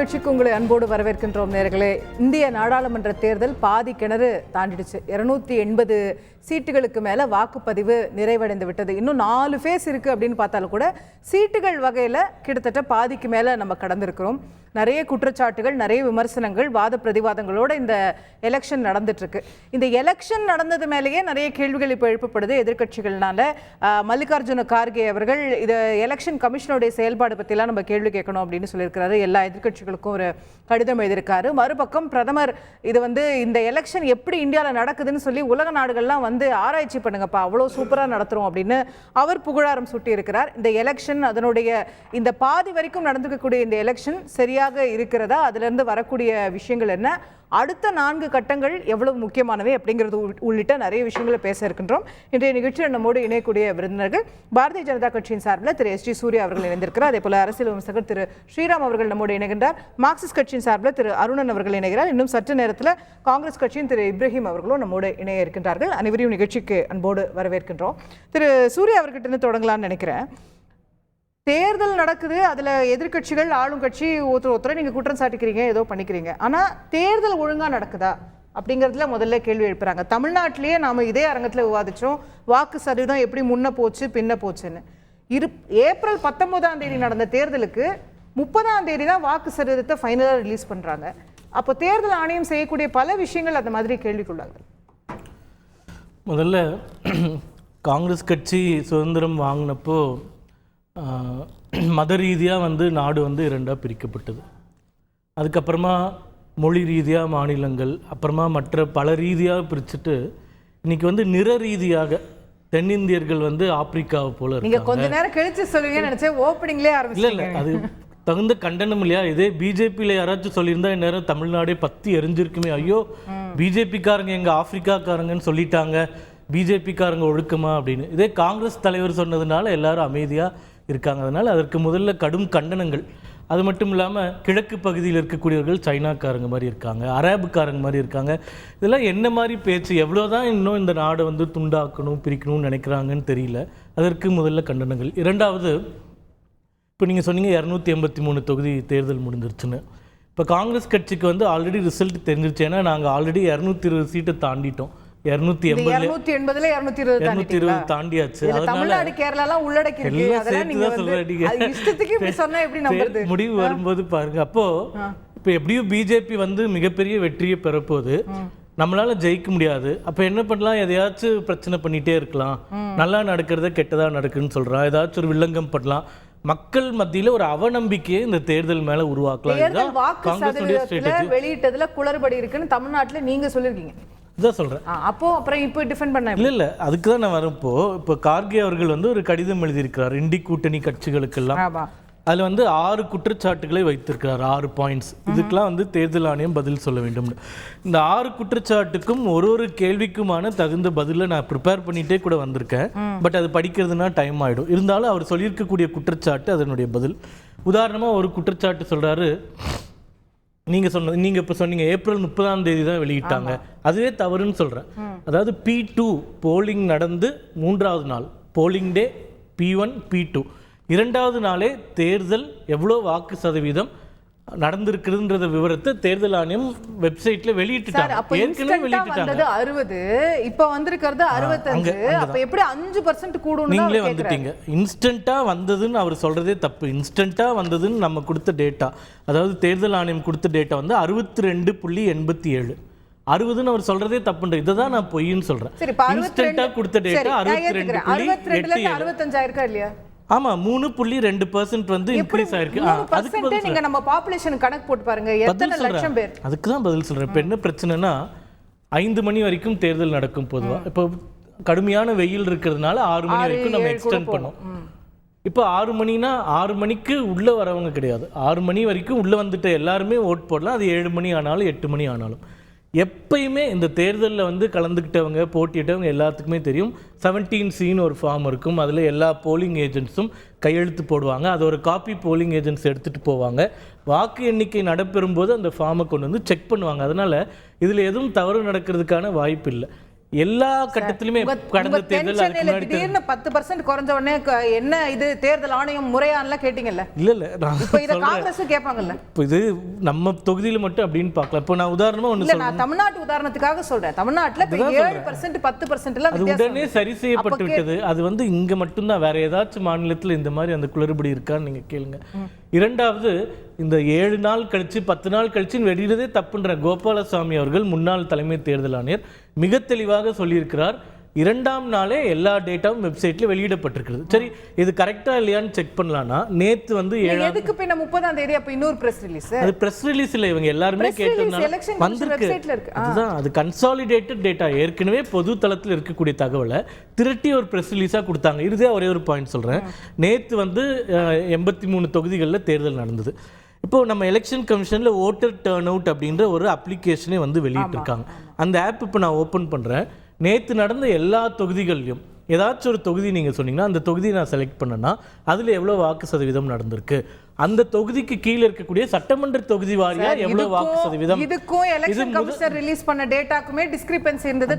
நிகழ்ச்சிக்கு உங்களை அன்போடு வரவேற்கின்றோம் நேயர்களே. இந்திய நாடாளுமன்ற தேர்தல் பாதி கிணறு தாண்டிடுச்சு. 280 சீட்டுகளுக்கு மேல வாக்குப்பதிவு நிறைவடைந்து விட்டது. இன்னும் 4 ஃபேஸ் இருக்கு அப்படின்னு பார்த்தாலும் கூட சீட்டுகள் வகையில கிட்டத்தட்ட பாதிக்கு மேல நம்ம கடந்திருக்கிறோம். நிறைய குற்றச்சாட்டுகள், நிறைய விமர்சனங்கள், வாத பிரதிவாதங்களோட இந்த எலெக்ஷன் நடந்துட்டு இருக்கு. இந்த எலெக்ஷன் நடந்தது மேலேயே நிறைய கேள்விகள் இப்போ எழுப்பப்படுது எதிர்கட்சிகள்னால. மல்லிகார்ஜுன கார்கே அவர்கள் இது எலெக்ஷன் கமிஷனுடைய செயல்பாடு பற்றிலாம் நம்ம கேள்வி கேட்கணும் அப்படின்னு சொல்லியிருக்கிறாரு. எல்லா எதிர்கட்சிகளுக்கும் ஒரு கடிதம் எழுதியிருக்காரு. மறுபக்கம் பிரதமர் இது இந்த எலெக்ஷன் எப்படி இந்தியாவில் நடக்குதுன்னு சொல்லி உலக நாடுகள்லாம் ஆராய்ச்சி பண்ணுங்கப்பா, அவ்வளோ சூப்பராக நடத்துகிறோம் அப்படின்னு அவர் புகழாரம் சூட்டி இருக்கிறார். இந்த எலெக்ஷன் அதனுடைய இந்த பாதி வரைக்கும் நடந்துக்கக்கூடிய இந்த எலெக்ஷன் சரியாக இருக்கிறதா, அதிலிருந்து வரக்கூடிய விஷயங்கள் என்ன, அடுத்த 4 கட்டங்கள் எவ்வளவு முக்கியமானவை அப்படிங்கிறது உள்ளிட்ட நிறைய விஷயங்களை பேச இருக்கின்றோம். இன்றைய நிகழ்ச்சியில் நம்மோடு இணையக்கூடிய விருந்தினர்கள் பாரதிய ஜனதா கட்சியின் சார்பில் திரு எஸ் டி சூர்யா அவர்கள் இணைந்திருக்கிறார். அதே போல அரசியல் விமர்சகர் திரு ஸ்ரீராம் அவர்கள் நம்மோடு இணைகின்றார். மார்க்சிஸ்ட் கட்சியின் சார்பில் திரு அருணன் அவர்கள் இணைகிறார். இன்னும் சற்று நேரத்தில் காங்கிரஸ் கட்சியின் திரு இப்ராஹிம் அவர்களும் நம்மோடு இணைய இருக்கின்றார்கள். அனைவரையும் நிகழ்ச்சிக்கு அன்போடு வரவேற்கின்றோம். திரு சூர்யா அவர்கிட்ட தொடங்கலாம்னு நினைக்கிறேன். தேர்தல் நடக்குது, அதில் எதிர்கட்சிகள் ஆளும் கட்சி ஒருத்தரை நீங்கள் குற்றம் சாட்டிக்கிறீங்க, ஏதோ பண்ணிக்கிறீங்க. ஆனால் தேர்தல் ஒழுங்காக நடக்குதா அப்படிங்கிறதுல முதல்ல கேள்வி எழுப்புறாங்க. தமிழ்நாட்டிலேயே நாம் இதே அரங்கத்தில் விவாதித்தோம், வாக்கு சதவீதம் எப்படி முன்ன போச்சு பின்ன போச்சுன்னு. ஏப்ரல் 19ஆம் தேதி நடந்த தேர்தலுக்கு 30ஆம் தேதி தான் வாக்கு சதவீதத்தை ஃபைனலாக ரிலீஸ் பண்ணுறாங்க. அப்போ தேர்தல் ஆணையம் செய்யக்கூடிய பல விஷயங்கள் அந்த மாதிரி கேள்விக்குள்ளாங்க. முதல்ல காங்கிரஸ் கட்சி சுதந்திரம் வாங்கினப்போ மத ரீதியாக நாடு 2ஆக பிரிக்கப்பட்டது. அதுக்கப்புறமா மொழி ரீதியாக மாநிலங்கள், அப்புறமா மற்ற பல ரீதியாக பிரிச்சுட்டு இன்னைக்கு நிற ரீதியாக தென்னிந்தியர்கள் ஆப்பிரிக்காவை போல நீங்க கொஞ்ச நேரம் கழிச்சு சொல்லுவீங்கன்னு நினைச்சேன். ஓப்பனிங்லேயே ஆரம்பிச்சீங்க. இல்லை, அது தகுந்த கண்டனம் இல்லையா? இதே பிஜேபியில் யாராச்சும் சொல்லியிருந்தா இந்நேரம் தமிழ்நாடே பற்றி எரிஞ்சிருக்குமே. ஐயோ, பிஜேபிக்காரங்க எங்கள் ஆப்பிரிக்காக்காரங்கன்னு சொல்லிட்டாங்க, பிஜேபிக்காரங்க ஒழுக்கமா அப்படின்னு. இதே காங்கிரஸ் தலைவர் சொன்னதுனால எல்லாரும் அமைதியாக இருக்காங்க. அதனால் அதற்கு முதல்ல கடும் கண்டனங்கள். அது மட்டும் இல்லாமல் கிழக்கு பகுதியில் இருக்கக்கூடியவர்கள் சைனாக்காரங்க மாதிரி இருக்காங்க, அரேபுக்காரங்க மாதிரி இருக்காங்க. இதெல்லாம் என்ன மாதிரி பேச்சு? எவ்வளோதான் இன்னும் இந்த நாடை துண்டாக்கணும், பிரிக்கணும்னு நினைக்கிறாங்கன்னு தெரியல. அதற்கு முதல்ல கண்டனங்கள். இரண்டாவது, இப்போ நீங்கள் சொன்னீங்க 283 தொகுதி தேர்தல் முடிஞ்சிருச்சுன்னு. இப்போ காங்கிரஸ் கட்சிக்கு ஆல்ரெடி ரிசல்ட் தெரிஞ்சிருச்சு. ஏன்னா நாங்கள் ஆல்ரெடி 220 சீட்டை தாண்டிட்டோம். 280 தாண்டியாச்சு. முடிவு வரும்போது பாருங்க. அப்போ இப்போ எப்படியும் பிஜேபி மிகப்பெரிய வெற்றியை பெறப்போகுது. நம்மளால ஜெயிக்க முடியாது. அப்ப என்ன பண்ணலாம்? எதையாச்சும் பிரச்சனை பண்ணிட்டே இருக்கலாம். நல்லா நடக்கிறத கெட்டதா நடக்குன்னு சொல்றான். ஏதாச்சும் ஒரு வில்லங்கம் பண்ணலாம். மக்கள் மத்தியில ஒரு அவநம்பிக்கையை இந்த தேர்தல் மேல உருவாக்கலாம். வெளியிட்டதுல குளறுபடி இருக்குன்னு தமிழ்நாட்டுல நீங்க சொல்லிருக்கீங்க. இதான் சொல்றேன். அப்புறம் இப்போ டிஃபெண்ட் பண்ண இல்ல, அதுக்கு தான் நான் வரப்போ இப்போ கார்கே அவர்கள் ஒரு கடிதம் எழுதியிருக்கிறார் இண்டி கூட்டணி கட்சிகளுக்கெல்லாம். அதில் 6 குற்றச்சாட்டுகளை வைத்திருக்கிறார், 6 பாயிண்ட்ஸ். இதுக்கெல்லாம் தேர்தல் ஆணையம் பதில் சொல்ல வேண்டும். இந்த 6 குற்றச்சாட்டுக்கும் ஒரு கேள்விக்குமான தகுந்த பதிலை நான் ப்ரிப்பேர் பண்ணிட்டே கூட வந்திருக்கேன். பட் அது படிக்கிறதுனா டைம் ஆகிடும். இருந்தாலும் அவர் சொல்லியிருக்கக்கூடிய குற்றச்சாட்டு, அதனுடைய பதில். உதாரணமாக ஒரு குற்றச்சாட்டு சொல்கிறாரு, நீங்கள் இப்போ சொன்னீங்க ஏப்ரல் 30ஆம் தேதி தான் வெளியிட்டாங்க, அதுவே தவறுன்னு சொல்கிறேன். அதாவது P2 போலிங் நடந்து 3ஆவது நாள் போலிங் டே P1 P2 2வது நாளே தேர்தல் எவ்வளோ வாக்கு சதவீதம் நடந்திருக்குதுன்ற விவரத்தை தேர்தல் ஆணையம் வெப்சைட்ல வெளியிட்டுட்டாங்க. ஏற்கனவே வெளியிட்டுட்டாங்க. 60 இப்போ வந்திருக்கிறது 65. அப்ப எப்படி 5% கூடும்? நீங்களே வந்துட்டீங்க. இன்ஸ்டன்ட்டா வந்ததுன்னு அவர் சொல்றதே தப்பு. இன்ஸ்டன்ட்டா வந்ததுன்னு நம்ம கொடுத்த டேட்டா, அதாவது தேர்தல் ஆணையம் கொடுத்த டேட்டா 62.87. 60ன்னு அவர் சொல்றதே தப்புன்ற. இதை தான் நான் பொய்ன்னு சொல்றேன். இன்ஸ்டன்ட்டா கொடுத்த டேட்டா 62.65 இருக்கா இல்லையா? ஆமா, 3.2% இன்க்ரீஸ் ஆயிருக்கு. அதுக்கு நீங்க நம்ம பாப்புலேஷன் கணக்கு போட்டு பாருங்க, எத்தனை லட்சம் பேர். அதுக்கு தான் பதில் சொல்றேன். இப்போ என்ன பிரச்சனைனா, 5 மணி வரைக்கும் தேர்தல் நடக்கும் பொதுவா. இப்போ கடுமையான வெயில் இருக்கிறதுனால 6 மணி வரைக்கும் நம்ம எக்ஸ்டெண்ட் பண்ணோம். இப்போ 6 மணினா 6 மணிக்கு உள்ள வரவங்க கிடையாது. 6 மணி வரைக்கும் உள்ள வந்துட்டு எல்லாருமே ஓட் போடலாம். அது 7 மணி ஆனாலும் 8 மணி ஆனாலும். எப்பயுமே இந்த தேர்தலில் கலந்துக்கிட்டவங்க, போட்டியிட்டவங்க எல்லாத்துக்குமே தெரியும், 17Cன்னு ஒரு ஃபார்ம் இருக்கும். அதில் எல்லா போலிங் ஏஜென்ட்ஸும் கையெழுத்து போடுவாங்க. அது ஒரு காப்பி போலிங் ஏஜென்ட்ஸ் எடுத்துகிட்டு போவாங்க. வாக்கு எண்ணிக்கை நடைபெறும்போது அந்த ஃபார்மை கொண்டு செக் பண்ணுவாங்க. அதனால் இதில் எதுவும் தவறு நடக்கிறதுக்கான வாய்ப்பு இல்லை. எல்லா கட்டத்திலுமே கடந்த தேர்தல் திடீர்னு 10% குறைஞ்ச உடனே என்ன இது தேர்தல் ஆணையம் முறையான்லாம் கேட்டீங்கல்ல? இல்ல இப்ப இத காங்கிரஸ் கேட்பாங்கல்ல. இப்போ இது நம்ம தொகுதியில மட்டும் அப்படின்னு பார்க்கலாம். இப்போ நான் உதாரணமா ஒண்ணு சொல்றேன். நான் தமிழ்நாட்டு உதாரணத்துக்காக சொல்றேன். தமிழ்நாட்டுல இப்ப 7% 10% எல்லாம் அது உடனே சரி செய்யப்பட்டு விட்டது. அது இங்க மட்டும்தான், வேற ஏதாச்சும் மாநிலத்துல இந்த மாதிரி அந்த குளறுபடி இருக்கான்னு நீங்க கேளுங்க. இரண்டாவது, இந்த 7 நாள் கழிச்சு 10 நாள் கழிச்சு வெளியிடதே தப்புன்ற கோபாலசாமி அவர்கள் முன்னாள் தலைமை தேர்தல் ஆணையர் மிக தெளிவாக சொல்லியிருக்கிறார். 2ஆம் நாளே எல்லா டேட்டாவும் வெப்சைட்ல வெளியிடப்பட்டிருக்கிறது. சரி, இது கரெக்டா இல்லையான்னு செக் பண்ணலாம்னா நேத்து எதுக்கு பின்ன 30ஆம் தேதி அப்ப இன்னொரு பிரஸ் ரிலீஸ்? அது பிரஸ் ரிலீஸ் இல்ல, இவங்க எல்லாருமே கேட்டதுனால வந்திருக்கு. அதுதான், அது கன்சாலிடேட்டட் டேட்டா, ஏற்கனவே பொது தளத்தில் இருக்கக்கூடிய தகவலை திரட்டி ஒரு பிரஸ் ரிலீஸா கொடுத்தாங்க. இதுதே ஒரே ஒரு பாயிண்ட் சொல்றேன். நேத்து 83 தொகுதிகளில் தேர்தல் நடந்தது. இப்போ நம்ம எலெக்ஷன் கமிஷன்ல ஓட்டர் டர்ன் அவுட் அப்படின்ற ஒரு அப்ளிகேஷனே வெளியிட்டிருக்காங்க. அந்த ஆப் இப்போ நான் ஓப்பன் பண்றேன். நேற்று நடந்த எல்லா தொகுதிகள்லையும் ஏதாச்சும் ஒரு தொகுதி நீங்கள் சொன்னீங்கன்னா அந்த தொகுதியை நான் செலக்ட் பண்ணேன்னா அதில் எவ்வளோ வாக்கு சதவீதம் நடந்திருக்கு, அந்த தொகுதிக்கு கீழே இருக்கக்கூடிய சட்டமன்ற தொகுதி வாரியா எவ்வளவு வாக்கு சதவீதம், இதுக்கும் எலெக்ஷன் கமிஷனர் ரிலீஸ் பண்ண டேட்டாக்குமே டிஸ்கிரிபன்சி இருந்தது.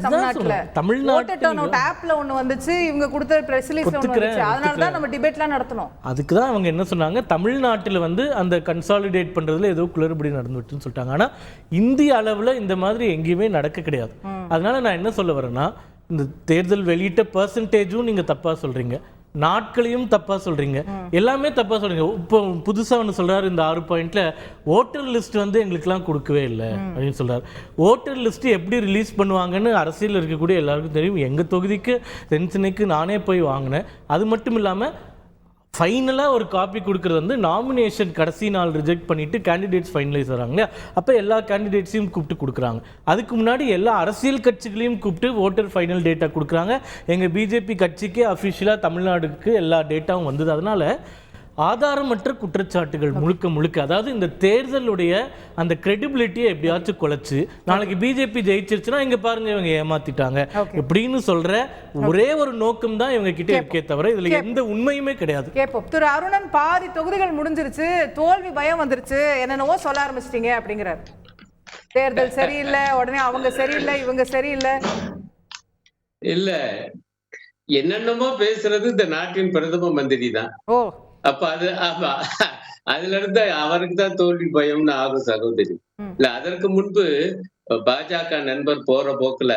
தமிழ்நாட்டுல ஆப்ல ஒன்னு வந்துச்சு, இவங்க கொடுத்த பிரஸ் ரிலீஸ்ல ஒன்னு வந்துச்சு. அதனால தான் நம்ம டிபேட்லாம் நடத்தணும். அதுக்கு தான் அவங்க என்ன சொன்னாங்க, தமிழ்நாட்டில் அந்த கன்சாலிடேட் பண்றதுல ஏதோ குளறுபடி நடந்துட்டுன்னு சொல்லிட்டாங்க. ஆனா இந்திய அளவுல இந்த மாதிரி எங்கேயுமே நடக்க கிடையாது. அதனால நான் என்ன சொல்ல வரேன்னா, இந்த தேர்தல் வெளியிட்ட பெர்சன்டேஜும் நீங்க தப்பா சொல்றீங்க, நாட்களையும் தப்பா சொல்றீங்க, எல்லாமே தப்பா சொல்றீங்க. இப்போ புதுசா ஒன்று சொல்றாரு, இந்த 6 பாயிண்ட்ல ஓட்டர் லிஸ்ட் எங்களுக்கெல்லாம் கொடுக்கவே இல்லை அப்படின்னு சொல்றாரு. ஓட்டர் லிஸ்ட் எப்படி ரிலீஸ் பண்ணுவாங்கன்னு அரசியல் இருக்கக்கூடிய எல்லாருக்கும் தெரியும். எங்க தொகுதிக்கு தென்சென்னைக்கு நானே போய் வாங்கினேன். அது மட்டும் இல்லாம ஃபைனலாக ஒரு காப்பி கொடுக்குறது நாமினேஷன் கடைசி நாள் ரிஜெக்ட் பண்ணிவிட்டு கேண்டிடேட்ஸ் ஃபைனலைஸ் வராங்க இல்லையா, அப்போ எல்லா கேண்டிடேட்ஸையும் கூப்பிட்டு கொடுக்குறாங்க. அதுக்கு முன்னாடி எல்லா அரசியல் கட்சிகளையும் கூப்பிட்டு ஓட்டர் ஃபைனல் டேட்டா கொடுக்குறாங்க. எங்கள் பிஜேபி கட்சிக்கு அஃபிஷியலாக தமிழ்நாடுக்கு எல்லா டேட்டாவும் வந்தது. அதனால் ஆதாரமற்ற குற்றச்சாட்டுகள் முழுக்க, அதாவது இந்த தேர்தலுடைய அந்த கிரெடிபிலிட்டியை எப்படியாச்சும் குலைச்சு நாளைக்கு பிஜேபி ஜெயிச்சிருச்சுன்னா இங்க பாருங்க இவங்க ஏமாத்திட்டாங்க இப்படின்னு சொல்ற ஒரே ஒரு நோக்கம் தான் இவங்க கிட்ட இருக்கே தவிர இதுல எந்த உண்மையுமே கிடையாது. கேப்போம். திரு அருணன், பாதி தொகுதிகள் முடிஞ்சிருச்சு, தோல்வி பயம் வந்துருச்சு, என்னென்னவோ சொல்ல ஆரம்பிச்சிட்டீங்க அப்படிங்கிறார். தேர்தல் சரியில்லை, உடனே அவங்க சரியில்லை, இவங்க சரியில்லை. இல்ல, என்னென்னமோ பேசுறது இந்த நாட்டின் பிரதம மந்திரி தான். அப்ப அது அதுல இருந்து அவருக்கு தான் தோல்வி பயம்னு ஆகும் சகோதரி. இல்ல, அதற்கு முன்பு பாஜக நண்பர் போற போக்குல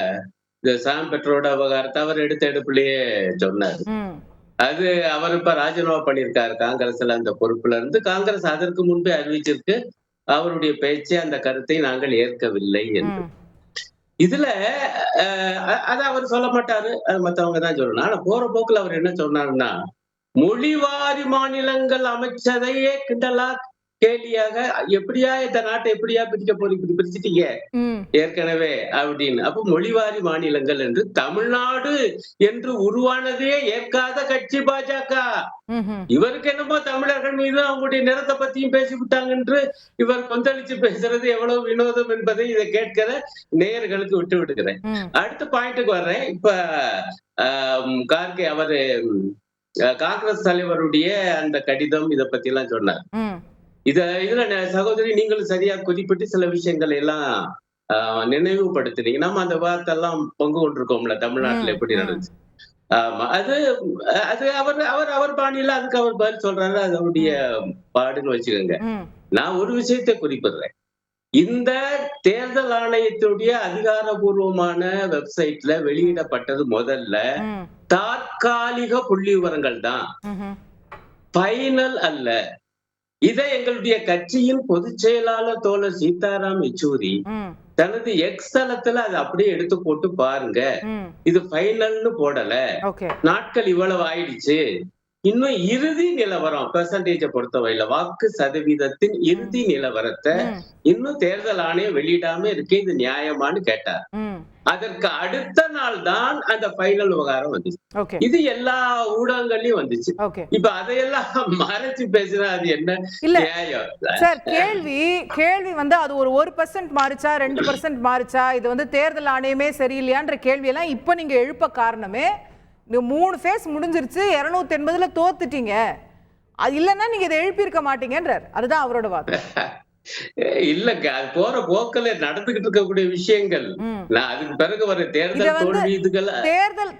இந்த சாம் பெட்ரோட விவகாரத்தை அவர் எடுப்பிலேயே சொன்னாரு. அது அவர் இப்ப ராஜினாமா பண்ணியிருக்காரு காங்கிரஸ்ல அந்த பொறுப்புல இருந்து. காங்கிரஸ் அதற்கு முன்பே அறிவிச்சிருக்கு அவருடைய பேச்சை, அந்த கருத்தை நாங்கள் ஏற்கவில்லை என்று. இதுல அத அவர் சொல்ல மாட்டாரு, மத்தவங்க தான் சொல்லணும். ஆனா போற போக்குல அவர் என்ன சொன்னாருன்னா, மொழிவாரி மாநிலங்கள் அமைச்சதையே கிண்டலா கேலியாக, எப்படியா இந்த நாட்டை எப்படியா பிரிக்க போறீங்க, பிரிச்சுட்டீங்க ஏற்கனவே அப்படின்னு. அப்ப மொழிவாரி மாநிலங்கள் என்று தமிழ்நாடு என்று உருவானதே ஏற்காத கட்சி பாஜக. இவருக்கு என்னமோ தமிழர்கள் மீது அவங்களுடைய நிறத்தை பத்தியும் பேசிவிட்டாங்க என்று இவர் கொந்தளிச்சு பேசுறது எவ்வளவு வினோதம் என்பதை இதை கேட்கிற நேயர்களுக்கு விட்டு விடுகிறேன். அடுத்த பாயிண்ட்டுக்கு வர்றேன். இப்ப கார்கே அவரு காங்கிரஸ் தலைவருடைய அந்த கடிதம் இத பத்தி எல்லாம் சொன்னார். இதுல சகோதரி நீங்களும் சரியா குறிப்பிட்டு சில விஷயங்கள் எல்லாம் நினைவுபடுத்துறீங்க. நம்ம அந்த வார்த்தை எல்லாம் பங்கு கொண்டிருக்கோம்ல, தமிழ்நாட்டுல எப்படி நடந்துச்சு. ஆமா, அது அது அவர் பாணியில அதுக்கு அவர் பதில் சொல்றாரு, அது அவருடைய பாடுன்னு வச்சுக்கோங்க. நான் ஒரு விஷயத்தை குறிப்பிடுறேன். இந்த தேர்தல் ஆணையத்தினுடைய அதிகாரபூர்வமான வெப்சைட்ல வெளியிடப்பட்டது முதல்ல தற்காலிக புள்ளி விவரங்கள் தான், பைனல் அல்ல. இதை எங்களுடைய கட்சியின் பொதுச் செயலாளர் தோழர் சீதாராம் யெச்சூரி தனது எக்ஸ் தளத்துல அதை அப்படியே எடுத்து போட்டு பாருங்க, இது ஃபைனல்னு போடல, நாட்கள் இவ்வளவு ஆயிடுச்சு, இன்னும் இறுதி நிலவரம் பெர்சன்டேஜ பொறுத்தவரையில வாக்கு சதவீதத்தின் இறுதி நிலவரத்தை இன்னும் தேர்தல் ஆணையம் வெளியிடாம இருக்கு, இது நியாயமானு கேட்டார். அதற்கு அடுத்த நாள் தான் அந்த ஃபைனல் விவகாரம் வந்துச்சு. இது எல்லா ஊடகங்கள்லயும் வந்துச்சு. இப்ப அதையெல்லாம் மறைச்சு பேசினா அது என்ன நியாயம்? சார், கேள்வி அது ஒரு 1% மாறுச்சா 2% மாறுச்சா, இது தேர்தல் ஆணையமே சரியில்லையான்ற கேள்வி எல்லாம் இப்ப நீங்க எழுப்ப காரணமே 3 ஃபேஸ் முடிஞ்சிருச்சு, 280ல தோத்துட்டீங்க, அது இல்லைன்னா நீங்க இதை எழுப்பியிருக்க மாட்டீங்கன்றார். அதுதான் அவரோட வாதம். இல்லங்க அது போற போக்கில் நடந்துகிட்டு இருக்கக்கூடிய விஷயங்கள். நான் அதுக்கு பிறகு வர இத தேர்தல் வந்து தோல்வி இதுக்கெல்லாம்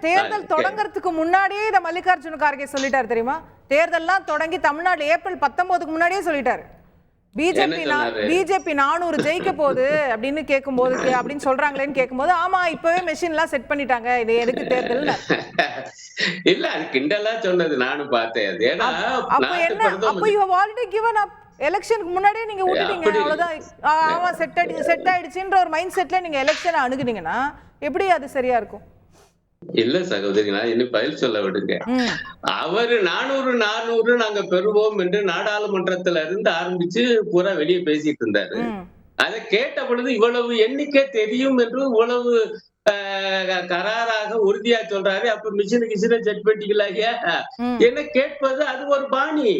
தேர்தல் தொடங்கறதுக்கு முன்னாடியே இத மல்லிகார்ஜுன கார்கே சொல்லிட்டாரு தெரியுமா? தேர்தல்லாம் தொடங்கி தமிழ்நாடு ஏப்ரல் 19க்கு முன்னாடியே சொல்லிட்டாரு. பிஜேபி 400 ஜெயிக்க போகுது அப்படின்னு கேட்கும்போது அப்படின்னு சொல்றாங்களேன்னு கேட்கும்போது ஆமா இப்பவே மெஷின்லாம் செட் பண்ணிட்டாங்க இது எதுக்கு தேர்தல் இல்ல அது கிண்டலா சொன்னது நானும் பார்த்தேன். அது ஏன்னா அப்ப என்ன அப்ப யூ ஹவ் ஆல்ரெடி गिवन அப் எலெக்ஷனுக்கு முன்னாடியே நீங்க விட்டுட்டீங்க அவ்வளவுதான். ஆமா செட் ஆயிடுச்சுன்ற ஒரு மைண்ட் செட்ல நீங்க எலெக்ஷனை அணுகுனீங்கன்னா எப்படி அது சரியா இருக்கும்? இல்ல சகோதரி நான் இன்னும் பதில் சொல்ல விடுங்க. அவரு 400 நாங்க பெறுவோம் என்று நாடாளுமன்றத்துல இருந்து ஆரம்பிச்சு பூரா வெளியே பேசிட்டு இருந்தாரு. அதை கேட்ட பொழுது இவ்வளவு எண்ணிக்கை தெரியும் என்று இவ்வளவு கராராக உறுதியா சொல்றாரு. அப்ப மிஷினுக்கு செட் பண்ணிக்கலாங்க என்ன கேட்பது அது ஒரு பாணி.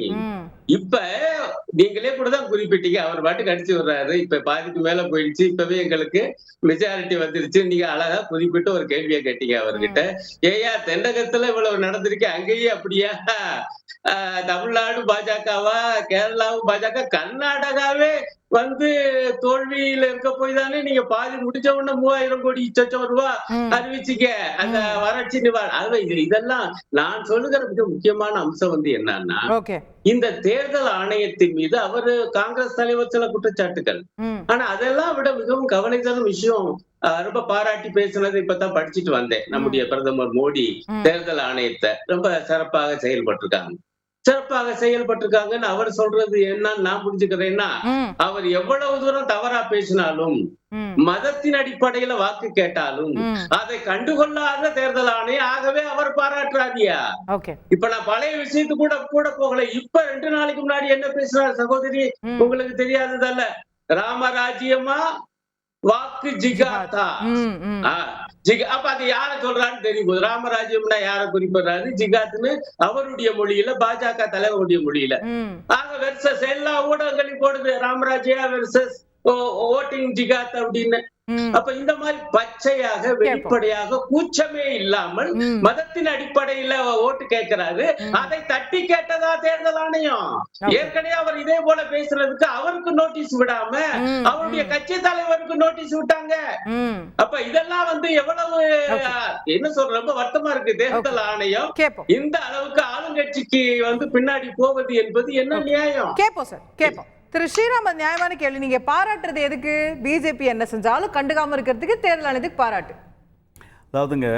இப்ப நீங்களே கூட தான் குறிப்பிட்டீங்க அவர் பாட்டுக்கு அடிச்சு வர்றாரு. இப்ப பாதிக்கு மேல போயிடுச்சு இப்பவே எங்களுக்கு மெஜாரிட்டி வந்துருச்சு. நீங்க அழகா குறிப்பிட்டு ஒரு கேள்வியை கேட்டீங்க அவர்கிட்ட. ஏயா தென்னகத்துல இவ்வளவு நடந்திருக்கு அங்கேயே அப்படியா? தமிழ்நாடு பாஜகவா கேரளாவும் பாஜக கர்நாடகாவே வந்து தோல்வியில இருக்க போய் தானே நீங்க பாதி முடிச்ச உடனே 3000 கோடி ரூபாய் அறிவிச்சிக்க அந்த வறட்சி நிவாரணம். இதெல்லாம் நான் சொல்லுகிற மிக முக்கியமான அம்சம் வந்து என்னன்னா இந்த தேர்தல் ஆணையத்தின் மீது அவரு காங்கிரஸ் தலைவர் சில குற்றச்சாட்டுகள். ஆனா அதெல்லாம் விட மிகவும் கவலை தரும் விஷயம் ரொம்ப பாராட்டி பேசுனது இப்பதான் படிச்சுட்டு வந்தேன். நம்முடைய பிரதமர் மோடி தேர்தல் ஆணையத்தை ரொம்ப சிறப்பாக செயல்பட்டிருக்காங்கன்னு அவர் சொல்றது என்னன்னு நான் புரிஞ்சுக்கிறேன்னா அவர் எவ்வளவு தூரம் தவறா பேசினாலும் மதத்தின் அடிப்படையில வாக்கு கேட்டாலும் அதை கண்டுகொள்ளாத தேர்தல் ஆணையம் ஆகவே அவர் பாராட்டுறாதியா. இப்ப நான் பழைய விஷயத்து கூட போகல. இப்ப 2 நாளைக்கு முன்னாடி என்ன பேசுறாரு சகோதரி உங்களுக்கு தெரியாததல்ல. ராமராஜ்யமா வாக்கு ஜிகாத்தா அப்ப அது யார சொல்றான்னு தெரியும். ராமராஜ்யம்னா யார குறிப்பிடுறாரு ஜிகாத்னு அவருடைய மொழியில பாஜக தலைவருடைய மொழியில. ஆக வெர்சஸ் எல்லா ஊடகங்களையும் போடுது ராமராஜ்யா வெர்சஸ் ஓட்டிங் ஜிகாத் அப்படின்னு. அப்ப இந்த மாதிரி பச்சையாக வெளிப்படையாக கூச்சமே இல்லாமல் மதத்தின் அடிப்படையில ஓட்டு கேட்கிறாரு. அதை தட்டி கேட்டதா தேர்தல் ஆணையம். ஏற்கனவே அவர் இதே போல பேசுறதுக்கு அவருக்கு நோட்டீஸ் விடாம அவருடைய கட்சி தலைவருக்கு நோட்டீஸ் விட்டாங்க. அப்ப இதெல்லாம் வந்து எவ்வளவு என்ன சொல்ற ரொம்ப வருத்தமா இருக்கு. தேர்தல் ஆணையம் இந்த அளவுக்கு ஆளுங்கட்சிக்கு வந்து பின்னாடி போவது என்பது என்ன நியாயம்? கேப்போம் சார் கேப்போம். திரு ஸ்ரீராமன் நியாயமான கேள்வி. நீங்க பாராட்டுறது எதுக்கு? பிஜேபி என்ன செஞ்சாலும் கண்டுக்காம இருக்கிறதுக்கு தேர்தல் ஆணையத்துக்கு பாராட்டு. அதாவதுங்க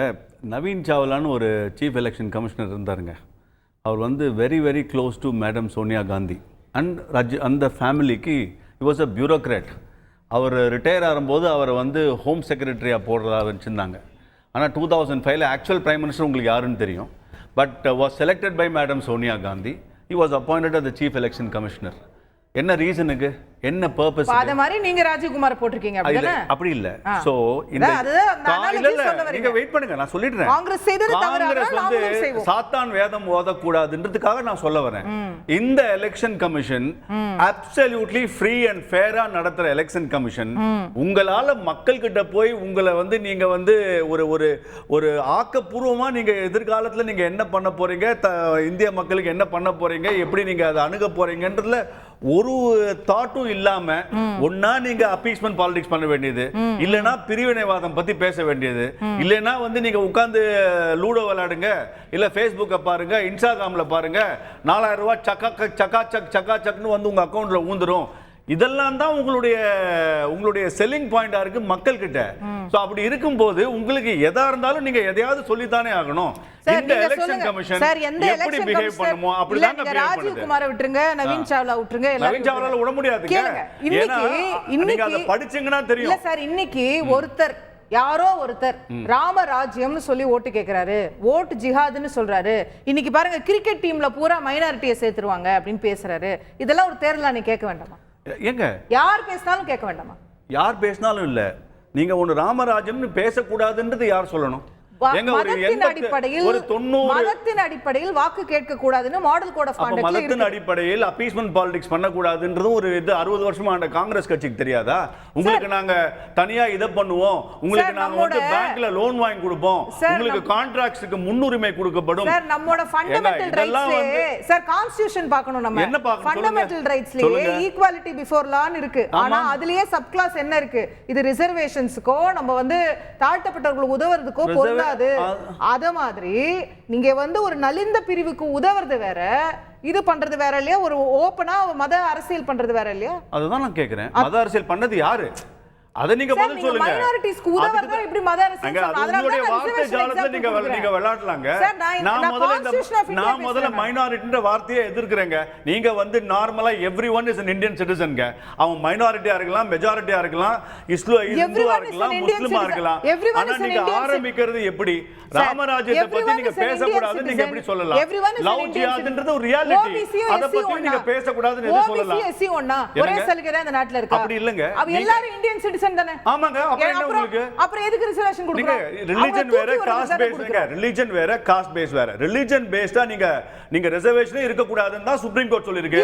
நவீன் சாவ்லான்னு ஒரு சீஃப் எலெக்ஷன் கமிஷனர் இருந்தாருங்க. அவர் வந்து very close to madam Sonia Gandhi and அந்த ஃபேமிலிக்கு ஹி வாஸ் அ பியூரோக்ராட். அவர் ரிட்டையர் ஆகும்போது அவரை வந்து ஹோம் செக்ரட்டரியாக போடுறதா வச்சுருந்தாங்க. ஆனால் 2005 ஆக்சுவல் பிரைம் மினிஸ்டர் உங்களுக்கு யாருன்னு தெரியும். But was selected by madam Sonia Gandhi. He was appointed as the chief election commissioner. என்ன ரீசனுக்கு என்ன பர்பஸ்? அத மாதிரி நீங்க ராஜகுமார் போட்டுருக்கீங்க அப்படினா அப்படி இல்ல. சோ இந்த நீங்க வெயிட் பண்ணுங்க நான் சொல்லிடுறேன். காங்கிரஸ் செய்தது தவறாக நாமளும் செய்வோம். சாத்தான் வேதம் ஓத கூடாதுன்றதுக்காக நான் சொல்ல வரேன். இந்த election commission absolutely free and ஃபேரா நடத்துற எலெக்ஷன் கமிஷன். உங்களால மக்கள் கிட்ட போய் உங்களை வந்து நீங்க வந்து ஒரு ஆக்கப்பூர்வமா நீங்க எதிர்காலத்துல நீங்க என்ன பண்ண போறீங்க, இந்திய மக்களுக்கு என்ன பண்ண போறீங்க, எப்படி நீங்க அதை அணுக போறீங்கன்றதுல ஒரு தாட்டும் இல்லாம ஒன்னா நீங்க அப்பீஸ்மென்ட் பாலிடிக்ஸ் பண்ண வேண்டியது, இல்லனா பிரிவினைவாதம் பத்தி பேச வேண்டியது, இல்லனா வந்து நீங்க உட்கார்ந்து லூடோ விளையாடுங்க, இல்ல ஃபேஸ்புக்கை பாருங்க, இன்ஸ்டாகிராம்ல பாருங்க, 4000 ரூபாய் சக்காச்சக்னு வந்து உங்க அக்கவுண்ட்ல ஊந்துரும். இதெல்லாம் தான் உங்களுடைய செல்லிங் பாயிண்டா இருக்கு மக்கள் கிட்ட. சோ அப்படி இருக்கும்போது உங்களுக்கு எதா இருந்தாலும் நீங்க எதையாவது சொல்லித்தானே ஆகணும். இந்த எலெக்ஷன் கமிஷன் எப்படி பிஹேவ் பண்ணுமோ அப்படிதான் ராஜகுமார விட்டுருங்க, நவீன் சாவ்லா விட்டுருங்க. நவீன் சாவ்லால விட முடியாதுங்க. ஏன்னா நீங்க அத படிச்சீங்கன்னா தெரியும். இல்ல சார், இன்னைக்கு யாரோ ஒருத்தர் ராமராஜ்யம்னு சொல்லி ஓட்டு கேட்கிறாரு, ஓட்டு ஜிஹாதுன்னு சொல்றாரு. இன்னைக்கு பாருங்க கிரிக்கெட் டீம்ல பூரா மைனாரிட்டியை சேர்த்துருவாங்க அப்படின்னு பேசுறாரு. இதெல்லாம் ஒரு தேர்தலா நீ கேட்க வேண்டாமா? எங்க யார் பேசினாலும் கேட்க வேண்டாமா? யார் பேசினாலும் இல்ல. நீங்க ஒன்னு ராமராஜ்யம்னு பேசக்கூடாதுன்றது யார் சொல்லணும்? மதத்தின் அடிப்படையில் வாக்கு கேட்க கூடாதுன்னு மாடல் கோட் ஆஃப் கான்டக்ட்ல இருக்கு. மதத்தின் அடிப்படையில் அப்பீஸ்மென்ட் பாலிடிக்ஸ் பண்ண கூடாதுன்றது ஒரு இது 60 வருஷமா ஆண்ட காங்கிரஸ் கட்சிக்கு தெரியாதா? உங்களுக்கு நாங்க தனியா இத பண்ணுவோம், உங்களுக்கு நாங்க வந்து பேங்க்ல லோன் வாங்கி கொடுப்போம், உங்களுக்கு கான்ட்ராக்ட்ஸ்க்கு முன்னுரிமை கொடுக்கப்படும். சார் நம்மோட ஃபண்டமெண்டல் ரைட்ஸ்லயே சார் கான்ஸ்டிடியூஷன் பார்க்கணும். நம்ம என்ன பார்க்கணும்? ஃபண்டமெண்டல் ரைட்ஸ்லயே ஈக்குவாலிட்டி பிஃபோர் லான்னு இருக்கு. ஆனா அதுலயே சப் கிளாஸ் என்ன இருக்கு? இது ரிசர்வேஷன்ஸ்க்கோ நம்ம வந்து தாழ்த்தப்பட்டவர்களுக்கு உதவுறதுக்கோ பொருந்தாது. அத மாதிரி நீங்க வந்து ஒரு நலிந்த பிரிவுக்கு உதவுறது வேற, இது பண்றது வேற இல்லையா? ஒரு ஓபனா மத அரசியல் பண்றது வேற இல்லையா? அதுதான் நான் கேக்குறேன். மத அரசியல் பண்ணது யாரு? அத நீங்க பதில் சொல்லுங்க. மைனாரிட்டிஸ்க்கு உதவுறதா இப்படி மத அரசியல் சொல்றாங்க. அதனால வார்த்தை ஜாலத்துல நீங்க விளையாடலாங்க. நான் முதல்ல மைனாரிட்டின்ற வார்த்தையை எதிர்க்கிறேங்க. நீங்க வந்து நார்மலா எவ்ரிஒன் இஸ் an Indian citizenங்க. அவன் மைனாரிட்டியா இருக்கலாம், மெஜாரிட்டியா இருக்கலாம், இந்துவா இருக்கலாம், முஸ்லிமா இருக்கலாம். ஆனா நீங்க ஆரம்பிக்கிறது எப்படி? ராமராஜ்யத்தை பத்தி நீங்க பேசக்கூடாது நீங்க எப்படி சொல்லலாம்? லவ் ஜிஹாத்ன்றது ஒரு ரியாலிட்டி. அத பத்தி நீங்க பேசக்கூடாதுன்னு எது சொல்லலாம்? OBC ஒண்ணா ஒரே சலுகை அந்த நாட்டுல இருக்கா? அப்படி இல்லங்க. அவ எல்லாரும் இந்தியன் சிட்டிசன் தானே? ஆமாங்க. அப்புறம் எதுக்கு ரிசர்வேஷன் கொடுக்கறாங்க? ரிலிஜன் வேற, காஸ்ட் பேஸ்ங்க. ரிலிஜன் வேற, காஸ்ட் பேஸ் வேற. ரிலிஜன் பேஸ்டா நீங்க ரிசர்வேஷனே இருக்க கூடாதுன்னு தான் சுப்ரீம் கோர்ட் சொல்லிருக்கு.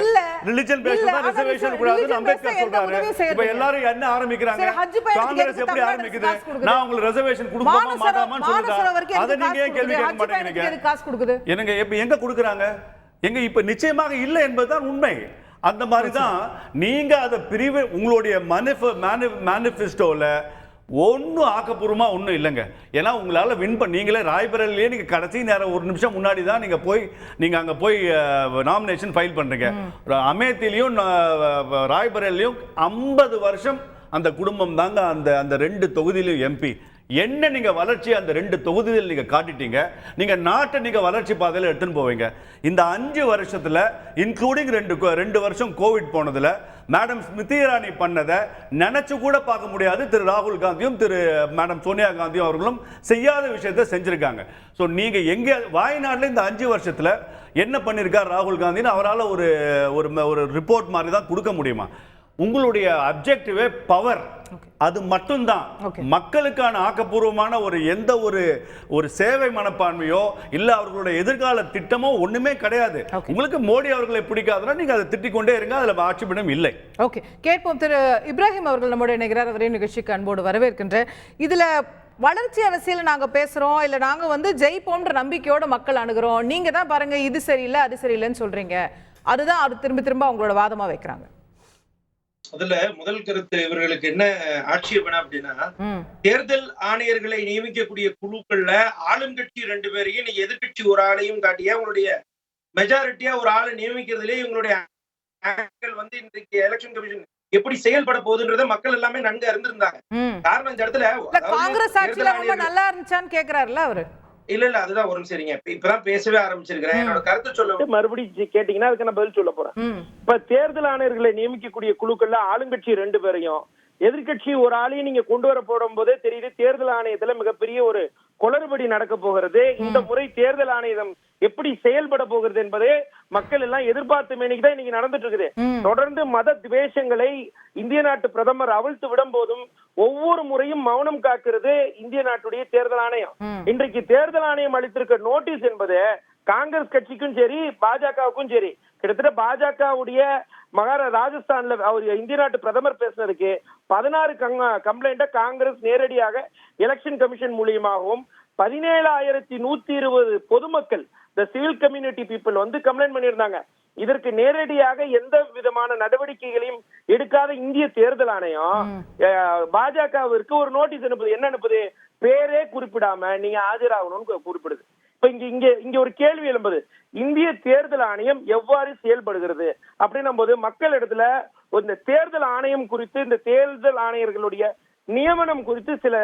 ரிலிஜன் பேஸ்டா தான் ரிசர்வேஷன் கூடாதுன்னு அம்பேத்கர் சொல்றாரு. இப்ப எல்லாரும் என்ன ஆரம்பிக்கறாங்க? காங்கிரஸ் எப்படி ஆரம்பிக்குது? நான் உங்களுக்கு ரிசர்வேஷன் கொடுப்போமா மாட்டாமான்னு சொல்லுங்க. அத நீங்க ஏன் கேள்வி கேட்க மாட்டேங்கிறீங்க? காசு கொடுக்குது. என்னங்க எங்க கொடுக்கறாங்க? எங்க இப்ப நிச்சயமாக இல்ல என்பதுதான் உண்மை. அந்த மாதிரி தான் நீங்க அத பிரிவு உங்களுடைய மேனிஃபெஸ்டோல ஒன்றும் ஆக்கப்பூர்வமா ஒன்றும் இல்லைங்க. ஏன்னா உங்களால் வின் பண்ண நீங்களே ராய்பரேலியே நீங்கள் கடைசி நேரம் ஒரு நிமிஷம் முன்னாடி தான் நீங்கள் அங்கே போய் நாமினேஷன் ஃபைல் பண்ணுறீங்க. அமேத்திலையும் ராய்பரேலியும் 50 வருஷம் அந்த குடும்பம் தாங்க அந்த 2 தொகுதியிலும் எம்பி. என்ன நீங்க வளர்ச்சி அந்த 2 தொகுதியில் நீங்க காட்டிட்டீங்க. நீங்க நாட்டை நீங்க வளர்ச்சி பாதையில் எடுத்துன்னு போவீங்க. இந்த 5 வருஷத்துல இன்க்ளூடிங் 2 வருஷம் கோவிட் போனதுல மேடம் ஸ்மிருதி இரானி பண்ணதை நினைச்சு கூட பார்க்க முடியாது. திரு ராகுல் காந்தியும் திரு மேடம் சோனியா காந்தியும் அவர்களும் செய்யாத விஷயத்தை செஞ்சிருக்காங்க. ஸோ நீங்க எங்க வாய்நாட்டில் இந்த 5 வருஷத்துல என்ன பண்ணிருக்கார் ராகுல் காந்தின்னு அவரால் ஒரு ரிப்போர்ட் மாதிரி தான் கொடுக்க முடியுமா? உங்களுடைய அப்ஜெக்டிவே பவர், அது மட்டும்தான். மக்களுக்கான ஆக்கப்பூர்வமான எந்த ஒரு சேவை மனப்பான்மையோ இல்ல அவர்களுடைய எதிர்கால திட்டமோ ஒண்ணுமே கிடையாது. உங்களுக்கு மோடி அவர்களை பிடிக்காதுன்னா நீங்க அதை திட்டிக் கொண்டே இருங்க, அதுல ஆட்சேபணம் இல்லை. ஓகே, கேட்போம். திரு இப்ராஹிம் அவர்கள் நம்முடைய நிகரார் அவரே நிகழ்ச்சிக்கு அன்போடு வரவேற்கின்ற. இதுல வளர்ச்சி அரசியல் நாங்க பேசுறோம் இல்ல நாங்க வந்து ஜெயிப்போம்ன்ற நம்பிக்கையோட மக்கள் அணுகிறோம், நீங்க தான் பாருங்க இது சரியில்லை அது சரியில்லைன்னு சொல்றீங்க. அதுதான் அது திரும்ப அவங்களோட வாதமா வைக்கிறாங்க. அதுல முதல் கருத்து இவர்களுக்கு என்ன ஆட்சேபனை அப்படின்னா, தேர்தல் ஆணையர்களை நியமிக்கக்கூடிய குழுக்கள்ல ஆளும் கட்சி 2 பேரையும் நீங்க எதிர்கட்சி ஒரு ஆளையும் காட்டிய உங்களுடைய மெஜாரிட்டியா ஒரு ஆளை நியமிக்கிறதுலேயே இவங்களுடைய வந்து இன்றைக்கு எலெக்ஷன் கமிஷன் எப்படி செயல்பட போகுதுன்றத மக்கள் எல்லாமே நன்கு அறிந்திருந்தாங்க. காரணம் இந்த இடத்துல காங்கிரஸ் ஆட்சியில ரொம்ப நல்லா இருந்துச்சான்னு கேக்குறாருல்ல அவரு. இல்ல அதுதான் ஒரு சரிங்க. இப்பதான் பேசவே ஆரம்பிச்சிருக்கிறேன். என்னோட கருத்தை சொல்ல மறுபடியும் கேட்டீங்கன்னா அதுக்கு நான் பதில் சொல்ல போறேன். இப்ப தேர்தல் ஆணையர்களை நியமிக்கக்கூடிய குழுக்கள்ல ஆளுங்கட்சி 2 பேரையும் எதிர்கட்சி ஒரு ஆளையும் நீங்க கொண்டு வர போடும் போதே தெரியுது தேர்தல் ஆணையத்துல மிகப்பெரிய ஒரு குளறுபடி நடக்க போகிறது. இந்த முறை தேர்தல் ஆணையம் எப்படி செயல்பட போகிறது என்பதே மக்கள் எல்லாம் எதிர்பார்த்த மேனிக்கு தான் இன்னைக்கு நடந்துட்டு இருக்குது. தொடர்ந்து மத துவேஷங்களை இந்திய நாட்டு பிரதமர் அவிழ்த்து விடும் போதும் ஒவ்வொரு முறையும் மௌனம் காக்கிறது இந்திய நாட்டுடைய தேர்தல் ஆணையம். இன்றைக்கு தேர்தல் ஆணையம் அளித்திருக்க நோட்டீஸ் என்பது காங்கிரஸ் கட்சிக்கும் சரி பாஜகவுக்கும் சரி, கிட்டத்தட்ட பாஜகவுடைய ராஜஸ்தான்ல அவர் இந்திய நாட்டு பிரதமர் பேசினதுக்கு 16 கம்ப்ளைண்ட காங்கிரஸ் நேரடியாக எலெக்ஷன் கமிஷன் மூலியமாகவும் 17,120 பொதுமக்கள் தி சிவில் கம்யூனிட்டி பீப்புள் வந்து கம்ப்ளைண்ட் பண்ணியிருந்தாங்க. இதற்கு நேரடியாக எந்த விதமான நடவடிக்கைகளையும் எடுக்காத இந்திய தேர்தல் ஆணையம் பாஜகவிற்கு ஒரு நோட்டீஸ் அனுப்புது. என்ன அனுப்புது? பேரே குறிப்பிடாம நீங்க ஆஜராகணும்னு குறிப்பிடுது. இப்ப இங்க ஒரு கேள்வி எழும்புது, இந்திய தேர்தல் ஆணையம் எவ்வாறு செயல்படுகிறது அப்படின்னும் போது மக்கள் இடத்துல இந்த தேர்தல் ஆணையம் குறித்து இந்த தேர்தல் ஆணையர்களுடைய நியமனம் குறித்து சில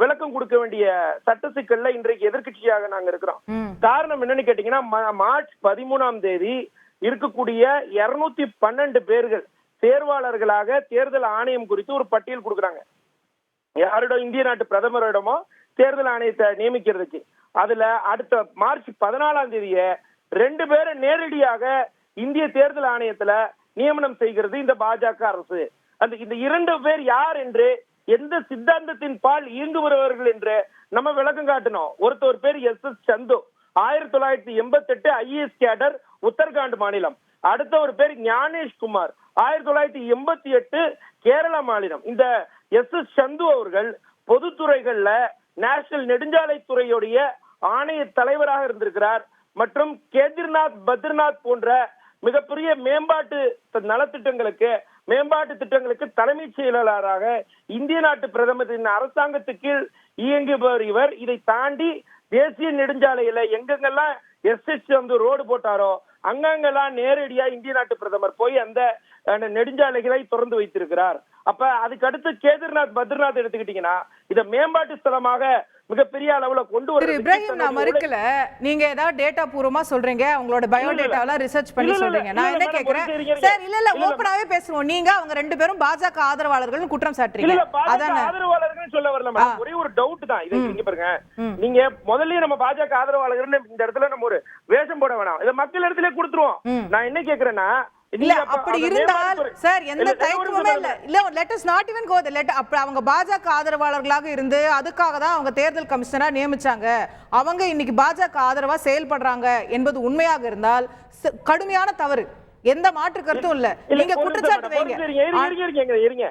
விளக்கம் கொடுக்க வேண்டிய சட்ட சிக்கல்ல இன்றைக்கு எதிர்கட்சியாக நாங்க இருக்கிறோம். காரணம் என்னன்னு கேட்டீங்கன்னா, மார்ச் 13ஆம் தேதி இருக்கக்கூடிய 212 பேர்கள் தேர்வாளர்களாக தேர்தல் ஆணையம் குறித்து ஒரு பட்டியல் கொடுக்குறாங்க. யாரிடம்? இந்திய நாட்டு பிரதமரிடமோ தேர்தல் ஆணையத்தை நியமிக்கிறதுக்கு. அதுல அடுத்த மார்ச் 14ஆம் தேதிய 2 பேரை நேரடியாக இந்திய தேர்தல் ஆணையத்துல நியமனம் செய்கிறது இந்த பாஜக அரசு. இந்த 2 பேர் யார் என்று எந்த சித்தாந்தத்தின் பால் இயங்குபவர்கள் என்று நம்ம விளக்கம் காட்டணும். ஒருத்தர் பேர் SS சந்து, 1988 IAS கேடர், உத்தரகாண்ட் மாநிலம். அடுத்த ஒரு பேர் ஞானேஷ் குமார், 1988 கேரளா மாநிலம். இந்த SS சந்து அவர்கள் பொதுத்துறைகள்ல நேஷனல் நெடுஞ்சாலைத்துறையுடைய ஆணைய தலைவராக இருந்திருக்கிறார். மற்றும் கேதிர்நாத், பத்ரிநாத் போன்ற மிகப்பெரிய மேம்பாட்டு நலத்திட்டங்களுக்கு, மேம்பாட்டு திட்டங்களுக்கு தலைமைச் செயலாளராக இந்திய நாட்டு பிரதமரின் அரசாங்கத்துக்கு கீழ் இயங்குபவர் இவர். இதை தாண்டி தேசிய நெடுஞ்சாலையில எங்கெங்கெல்லாம் SS வந்து ரோடு போட்டாரோ அங்கங்கெல்லாம் நேரடியா இந்திய நாட்டு பிரதமர் போய் அந்த நெடுஞ்சாலைகளை திறந்து வைத்திருக்கிறார். அப்ப அதுக்கு அடுத்து கேதார்நாத், பத்ரிநாத் எடுத்துக்கிட்டீங்கன்னா இத மேம்பாட்டு ஸ்தலமாக மிகப்பெரிய அளவுல கொண்டு வர. இப்ராஹிம், நான் மறுக்கல, நீங்க ஏதாவது டேட்டா பூர்வமா சொல்றீங்க, உங்களோட பயோடேட்டாவெல்லாம் ரிசர்ச் பண்ணி சொல்றீங்க. நான் என்ன கேக்குறேன் சார், இல்ல ஓபனாவே பேசுவோம். நீங்க அவங்க ரெண்டு பேரும் பாஜக ஆதரவாளர்கள் குற்றம் சாட்டுறீங்க. அதான் ஆதரவாளர்கள் சொல்ல வரல மேடம், ஒரே ஒரு டவுட் தான். இதை இங்க பாருங்க, நீங்க முதல்ல நம்ம பாஜக ஆதரவாளர்கள் இந்த இடத்துல நம்ம ஒரு வேஷம் போட வேணாம், இத மக்கள் இடத்துல கொடுத்துருவோம். நான் என்ன கேக்குறேன்னா, இல்ல அப்படி இருந்தால் சார் எந்த தயக்கமுமே இல்ல let us not even go there. அப்ப அவங்க பாஜக ஆதரவாளர்களாக இருந்து அதுக்காக தான் அவங்க தேர்தல் கமிஷனரா நியமிச்சாங்க, அவங்க இன்னைக்கு பாஜக ஆதரவா செயல்படுறாங்க என்பது உண்மையாக இருந்தால் கடுமையான தவறு, எந்த மாற்று கருத்தும் இல்ல. நீங்க குற்றச்சாட்டு வைங்க.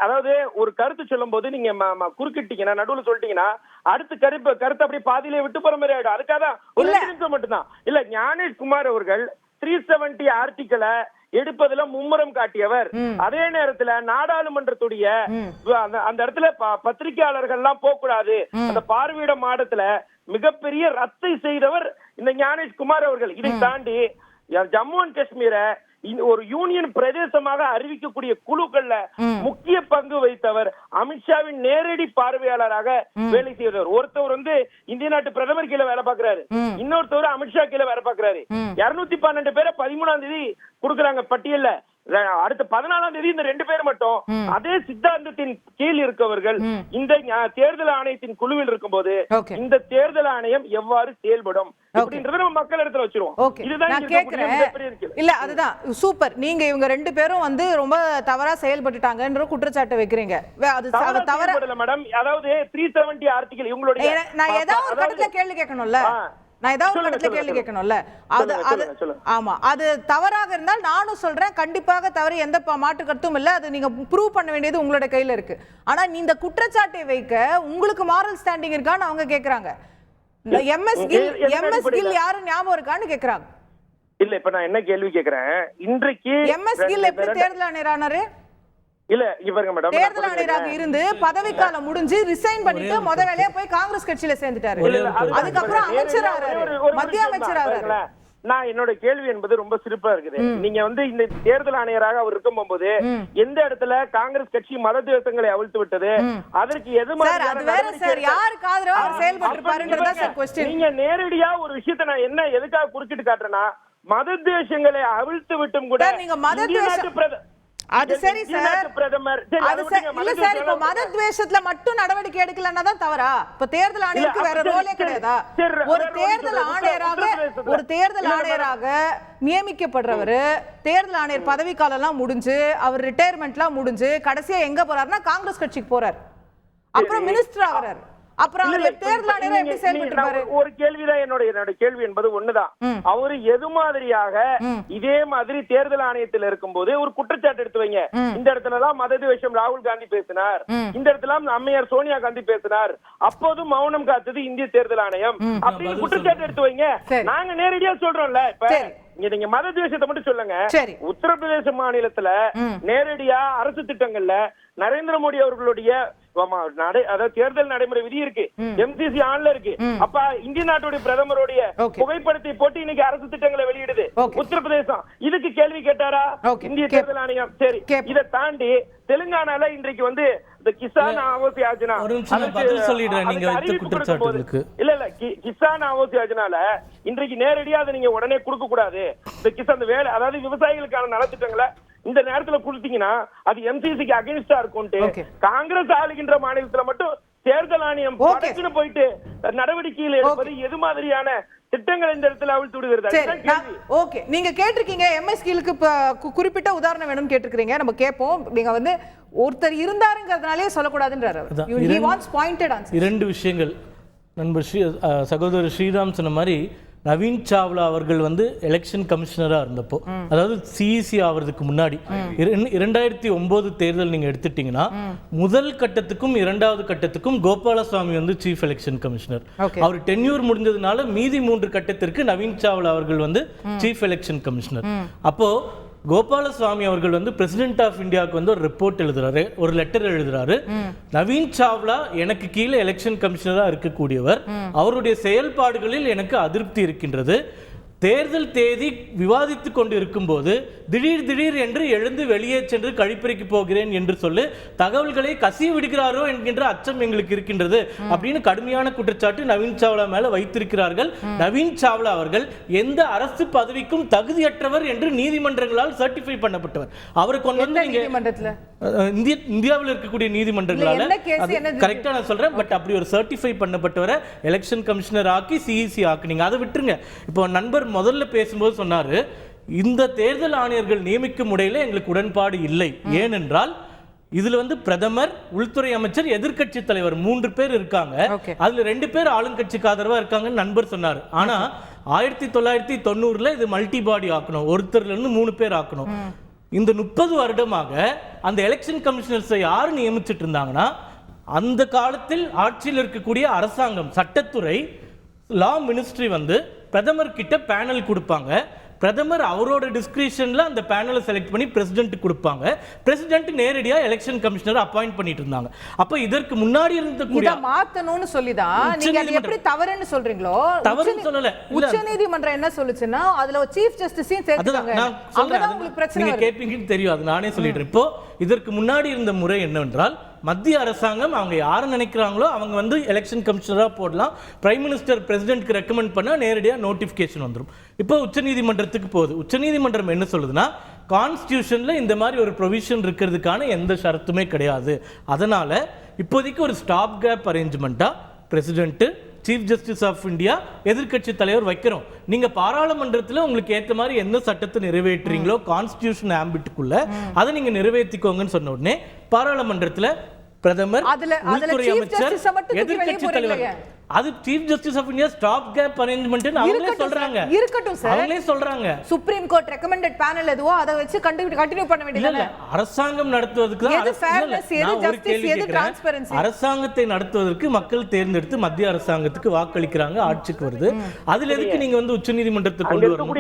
அதாவது ஒரு கருத்து சொல்லும் போது நீங்க குறுக்கிட்டீங்கன்னா, நடுவுல சொல்லிட்டீங்கன்னா அடுத்த கருத்து அப்படியே பாதியிலே விட்டு போற மாதிரி ஆயிடும். அதுக்காக தான் ஒரு நிமிஷம் மட்டும்தான். இல்ல, ஞானேஷ் குமார் அவர்கள் 370 ஆர்டிகிளை எடுப்பதுல மும்முரம் காட்டியவர். அதே நேரத்துல நாடாளுமன்றத்துடைய அந்த இடத்துல பத்திரிகையாளர்கள் எல்லாம் போக கூடாது, அந்த பார்வையிட மாடத்துல மிகப்பெரிய ரத்தை செய்தவர் இந்த ஞானேஷ் குமார் அவர்கள். இதை தாண்டி ஜம்மு அண்ட் காஷ்மீரை ஒரு யூனியன் பிரதேசமாக அறிவிக்கக்கூடிய குழுக்கள்ல முக்கிய பங்கு வகித்தவர், அமித்ஷாவின் நேரடி பார்வையாளராக வேலை செய்தவர். ஒருத்தவர் வந்து இந்திய நாட்டு பிரதமர் கீழே வேலை பார்க்கிறாரு, இன்னொருத்தவர் அமித்ஷா கீழே வேலை பார்க்கிறாரு. 212 பேரை 13ஆம் தேதி கொடுக்கறாங்க பட்டியல்ல. அடுத்த 14ஆம் தேதி இந்த 2 பேர் மட்டும் அதே சித்தாந்தத்தின் கீழ் இருக்கவர்கள் இந்த தேர்தல் ஆணையத்தின் குழுவில் இருக்கும்போது இந்த தேர்தல் ஆணையம் எவ்வாறு செயல்படும் அப்படின்றத நம்ம மக்கள் இடத்துல வச்சிருவோம். இதுதான் இல்ல, அதுதான் சூப்பர். நீங்க இவங்க 2 பேரும் வந்து ரொம்ப தவறா செயல்பட்டுட்டாங்கன்ற குற்றச்சாட்டு வைக்கிறீங்க. அது தவற மேடம். அதாவது 370 ஆர்டிகல் இவங்களுடைய, நான் ஏதாவது ஒரு கட்டத்துல கேள்வி கேட்கணும்ல, ஆமா, அது தவறாக இருந்தால் நானும் சொல்றேன், கண்டிப்பாக தவறு, எந்த மாற்று கருத்தும் இல்ல. அது நீங்க ப்ரூவ் பண்ண வேண்டியது உங்களோட கையில இருக்கு. ஆனா இந்த குற்றச்சாட்டை வைக்க உங்களுக்கு மாரல் ஸ்டாண்டிங் இருக்கான்னு அவங்க கேக்குறாங்க. MS கில் யாரு ஞாபகம் இருக்கான்னு கேக்குறாங்க. இல்ல, இப்ப நான் என்ன கேள்வி கேக்குறேன், இன்றைக்கு MS கில் எப்படி தேர்தல் ஆணையரானாரு? இல்ல இவங்க மேடம் தேர்தல் ஆணையராக இருந்து பதவிக்காலம் முடிஞ்சு ரிசைன் பண்ணிட்டு முத வேலையா போய் காங்கிரஸ் கட்சியில சேர்ந்துட்டாரு. அதுக்கப்புறம் அமைச்சராகிறாரு, மத்திய அமைச்சராகிறாரு. நான் என்னோட கேள்வி என்பது ரொம்ப சிறப்பா இருக்குது. நீங்க வந்து இந்த தேர்தல் ஆணையராக அவர் இருக்கும் போது எந்த இடத்துல காங்கிரஸ் கட்சி மத தேசங்களை அவிழ்த்து விட்டது, அதற்கு எது நீங்க நேரடியா ஒரு விஷயத்த நான் என்ன எதுக்காக குறிச்சிட்டு காட்டுறேன்னா, மத தேசங்களை அவிழ்த்து விட்டும் கூட நீங்க மத அது சரி சார், பிரதமர் இல்ல சார், இப்ப மத துவேஷத்துல மட்டும் நடவடிக்கை எடுக்கலன்னா தான் தவறா? இப்ப தேர்தல் ஆணையருக்கு வேற ரோலே கிடையாதா? ஒரு தேர்தல் ஆணையராக நியமிக்கப்படுறவரு, தேர்தல் ஆணையர் பதவி காலம் எல்லாம் முடிஞ்சு அவர் ரிட்டையர்மெண்ட்லாம் முடிஞ்சு கடைசியா எங்க போறாருன்னா காங்கிரஸ் கட்சிக்கு போறாரு, அப்புறம் மினிஸ்டர் ஆகிறாரு. அப்புறம் தேர்தல் ஆணையர் எப்படி செயல்பட்டுருப்பாரு? ஒரு கேள்விதான் என்னோட கேள்வி என்பது ஒண்ணுதான். அவரு எது மாதிரியாக இதே மாதிரி தேர்தல் ஆணையத்தில் இருக்கும் போது ஒரு குற்றச்சாட்டு எடுத்து வைங்க, இந்த இடத்துல எல்லாம் மத துவேஷம் ராகுல் காந்தி பேசினார், இந்த இடத்துல அம்மையார் சோனியா காந்தி பேசினார், அப்போதும் மௌனம் காத்தது இந்திய தேர்தல் ஆணையம் அப்படின்னு குற்றச்சாட்டு எடுத்து வைங்க. நாங்க நேரடியா சொல்றோம்ல. இப்ப நீங்க மத துவேஷத்தை மட்டும் சொல்லுங்க. உத்தரப்பிரதேச மாநிலத்துல நேரடியா அரசு திட்டங்கள்ல நரேந்திர மோடி அவர்களுடைய தேர்தல் நடைமுறை விதி இருக்கு, MCC ஆன்ல இருக்கு. அப்ப இந்திய நாட்டுடைய பிரதமருடைய புகைப்படத்தை போட்டு இன்னைக்கு அரசு திட்டங்களை வெளியிடுது உத்தரப்பிரதேசம். இதுக்கு கேள்வி கேட்டாரா இந்திய தேர்தல் ஆணையம்? சரி, இதை தாண்டி தெலுங்கானால இன்றைக்கு வந்து இந்த கிசான் ஆவாஸ் யோஜனா, இல்ல கிசான் ஆவாஸ் யோஜனால இன்றைக்கு நேரடியா அதை நீங்க உடனே கொடுக்க கூடாது. இந்த கிசான் வேலை, அதாவது விவசாயிகளுக்கான நலத்திட்டங்களை இந்த நேரத்துல கொடுத்தீங்கன்னா அது MCCக்கு அகைன்ஸ்டா இருக்கும். காங்கிரஸ் ஆளுகின்ற மாநிலத்துல மட்டும் தேர்தல் ஆணையம் படக்குன்னு போயிட்டு நடவடிக்கைகள் எடுப்பது எது மாதிரியான திட்டங்கள் இந்த இடத்துல அவிழ்த்து விடுகிறது? ஓகே, நீங்க கேட்டிருக்கீங்க எம்எஸ் கீழுக்கு குறிப்பிட்ட உதாரணம் வேணும்னு கேட்டிருக்கீங்க. நம்ம கேட்போம். நீங்க வந்து ஒருத்தர் இருந்தாருங்கிறதுனாலே சொல்லக்கூடாதுன்றாரு. He wants pointed answers. 2 விஷயங்கள். நண்பர் சகோதரர் ஸ்ரீராம் சொன்ன மாதிரி நவீன் சாவ்லா அவர்கள் வந்து எலெக்ஷன் கமிஷனரா இருந்தப்போ, அதாவது சிஇசி ஆவறதுக்கு முன்னாடி 2009 தேர்தல் நீங்க எடுத்துட்டீங்கன்னா முதல் கட்டத்துக்கும் 2வது கட்டத்துக்கும் கோபாலசுவாமி வந்து சீஃப் எலெக்ஷன் கமிஷனர். அவர் டென்யூர் முடிஞ்சதுனால மீதி 3 கட்டத்திற்கு நவீன் சாவ்லா அவர்கள் வந்து சீஃப் எலெக்ஷன் கமிஷனர். அப்போ கோபாலசுவாமி அவர்கள் வந்து பிரசிடென்ட் ஆஃப் இந்தியாவுக்கு வந்து ஒரு ரிப்போர்ட் எழுதுறாரு, ஒரு லெட்டர் எழுதுறாரு. நவீன் சாவ்லா எனக்கு கீழே எலெக்ஷன் கமிஷனரா இருக்கக்கூடியவர், அவருடைய செயல்பாடுகளில் எனக்கு அதிருப்தி இருக்கின்றது. தேர்தல் தேதி விவாதித்துக் கொண்டு இருக்கும்போது திடீர் என்று எழுந்து வெளியே சென்று கழிப்பறைக்கு போகிறேன் என்று சொல்லி தகவல்களை கசிய விடுகிறாரோ என்கின்ற அச்சம் எங்களுக்கு இருக்கின்றது அப்படின்னு கடுமையான குற்றச்சாட்டு நவீன் சாவ்லா மேல வைத்திருக்கிறார்கள். நவீன் சாவ்லா அவர்கள் எந்த அரசு பதவிக்கும் தகுதியற்றவர் என்று நீதிமன்றங்களால் சர்டிஃபை பண்ணப்பட்டவர். அவரை கொண்டு வந்து இந்தியாவில் இருக்கக்கூடிய நீதிமன்றங்களால கரெக்டா நான் சொல்றேன், பட் அப்படி ஒரு சர்டிஃபை பண்ணப்பட்டவரை எலெக்ஷன் கமிஷனர் ஆக்கி சிஇசி ஆக்குனீங்க. அதை விட்டுருங்க. இப்போ நண்பர் முதல்ல பேசும்போது சொன்னாரு, இந்த தேர்தல் ஆணையர்கள் நியமிக்கும் முறையில எங்களுக்கு உடன்பாடு இல்லை. ஏனென்றால் இதுல வந்து பிரதமர், உள்துறை அமைச்சர், எதிர்க்கட்சி தலைவர் 3 பேர் இருக்காங்க. அதுல 2 பேர் ஆளுங்கட்சிக்கு ஆதரவா இருக்காங்கன்னு நண்பர் சொன்னார். ஆனா 1990ல இது மல்டி பாடி ஆக்கணும், ஒருத்தர்ல இருந்து 3 பேர் ஆக்கணும். இந்த 30 வருடமாக அந்த எலெக்ஷன் கமிஷனர்ஸை யார் நியமிச்சிட்டு இருந்தாங்கன்னா, அந்த காலத்தில் ஆட்சியில் இருக்கக்கூடிய அரசாங்கம், சட்டத்துறை, லா மினிஸ்ட்ரி வந்து பிரதமர் கிட்ட பேனல் கொடுப்பாங்க. பிரதமர் அவரோட டிஸ்கிரிப்ஷன்ல அந்த பேனலை செலக்ட் பண்ணி பிரசிடென்ட் கொடுப்பாங்க. பிரசிடென்ட் நேரடியா எலெக்ஷன் கமிஷனர் அப்பாயிண்ட் பண்ணிட்டு இருந்தாங்க. அப்ப இதற்கு முன்னாடி இருந்த மாத்தணும்னு சொல்லிதான் நீங்க அது எப்படி தவறுன்னு சொல்றீங்களோ? தவறுன்னு சொல்லல. உச்சநீதிமன்றம் என்ன சொல்லுச்சுன்னா அதுல சீஃப் ஜஸ்டிஸையும் சேர்த்துட்டாங்க. அங்கதான் உங்களுக்கு பிரச்சனை. நீங்க கேப்பீங்கன்னு தெரியும், அது நானே சொல்லிடுறேன். இப்போ இதற்கு முன்னாடி இருந்த முறை என்னவென்றால், மத்திய அரசாங்கம் அவங்க யாரை நினைக்கிறாங்களோ அவங்க வந்து எலெக்ஷன் கமிஷனரா போடலாம். பிரைம் மினிஸ்டர் பிரசிடென்ட்க்கு ரெக்கமெண்ட் பண்ணா நேரடியா நோட்டிபிகேஷன் வந்துடும். இப்போ உச்சநீதிமன்றத்துக்கு போகுது. உச்சநீதிமன்றம் என்ன சொல்லுதுன்னா, கான்ஸ்டிடியூஷன்ல இந்த மாதிரி ஒரு ப்ரொவிஷன் இருக்கிறதுக்கான எந்த ஷரத்துமே கிடையாது. அதனால இப்போதைக்கு ஒரு ஸ்டாப் கேப் அரேஞ்ச்மெண்டா president, chief justice of India, எதிர்க்கட்சி தலைவர் வைக்கிறோம். நீங்க பாராளுமன்றத்தில் உங்களுக்கு ஏற்ற மாதிரி எந்த சட்டத்தை நிறைவேற்றுறீங்களோ கான்ஸ்டிடியூஷன் ஆம்பிட்டுக்குள்ள அதை நீங்க நிறைவேற்றிக்கோங்கன்னு சொன்ன உடனே பாராளுமன்றத்தில் பிரதமர், உள்துறை அமைச்சர், எதிர்க்கட்சி தலைவர், அது chief justice of India stop gap arrangement அவங்களே சொல்றாங்க. இருக்கட்டும் சார், அவங்களே சொல்றாங்க. சுப்ரீம் கோர்ட் ரெக்கமெண்டட் பேனல் எதுவோ அதை வச்சு கண்டினியூ பண்ண வேண்டியது. அரசாங்கம் நடத்துவதற்கு அரசாங்கத்தை நடத்துவதற்கு மக்கள் தேர்ந்தெடுத்து மத்திய அரசாங்கத்துக்கு வாக்களிக்கிறாங்க, ஆட்சிக்கு வருது. அதுல எதுக்கு நீங்க வந்து உச்சநீதிமன்றத்துக்கு கொண்டு வரணும்?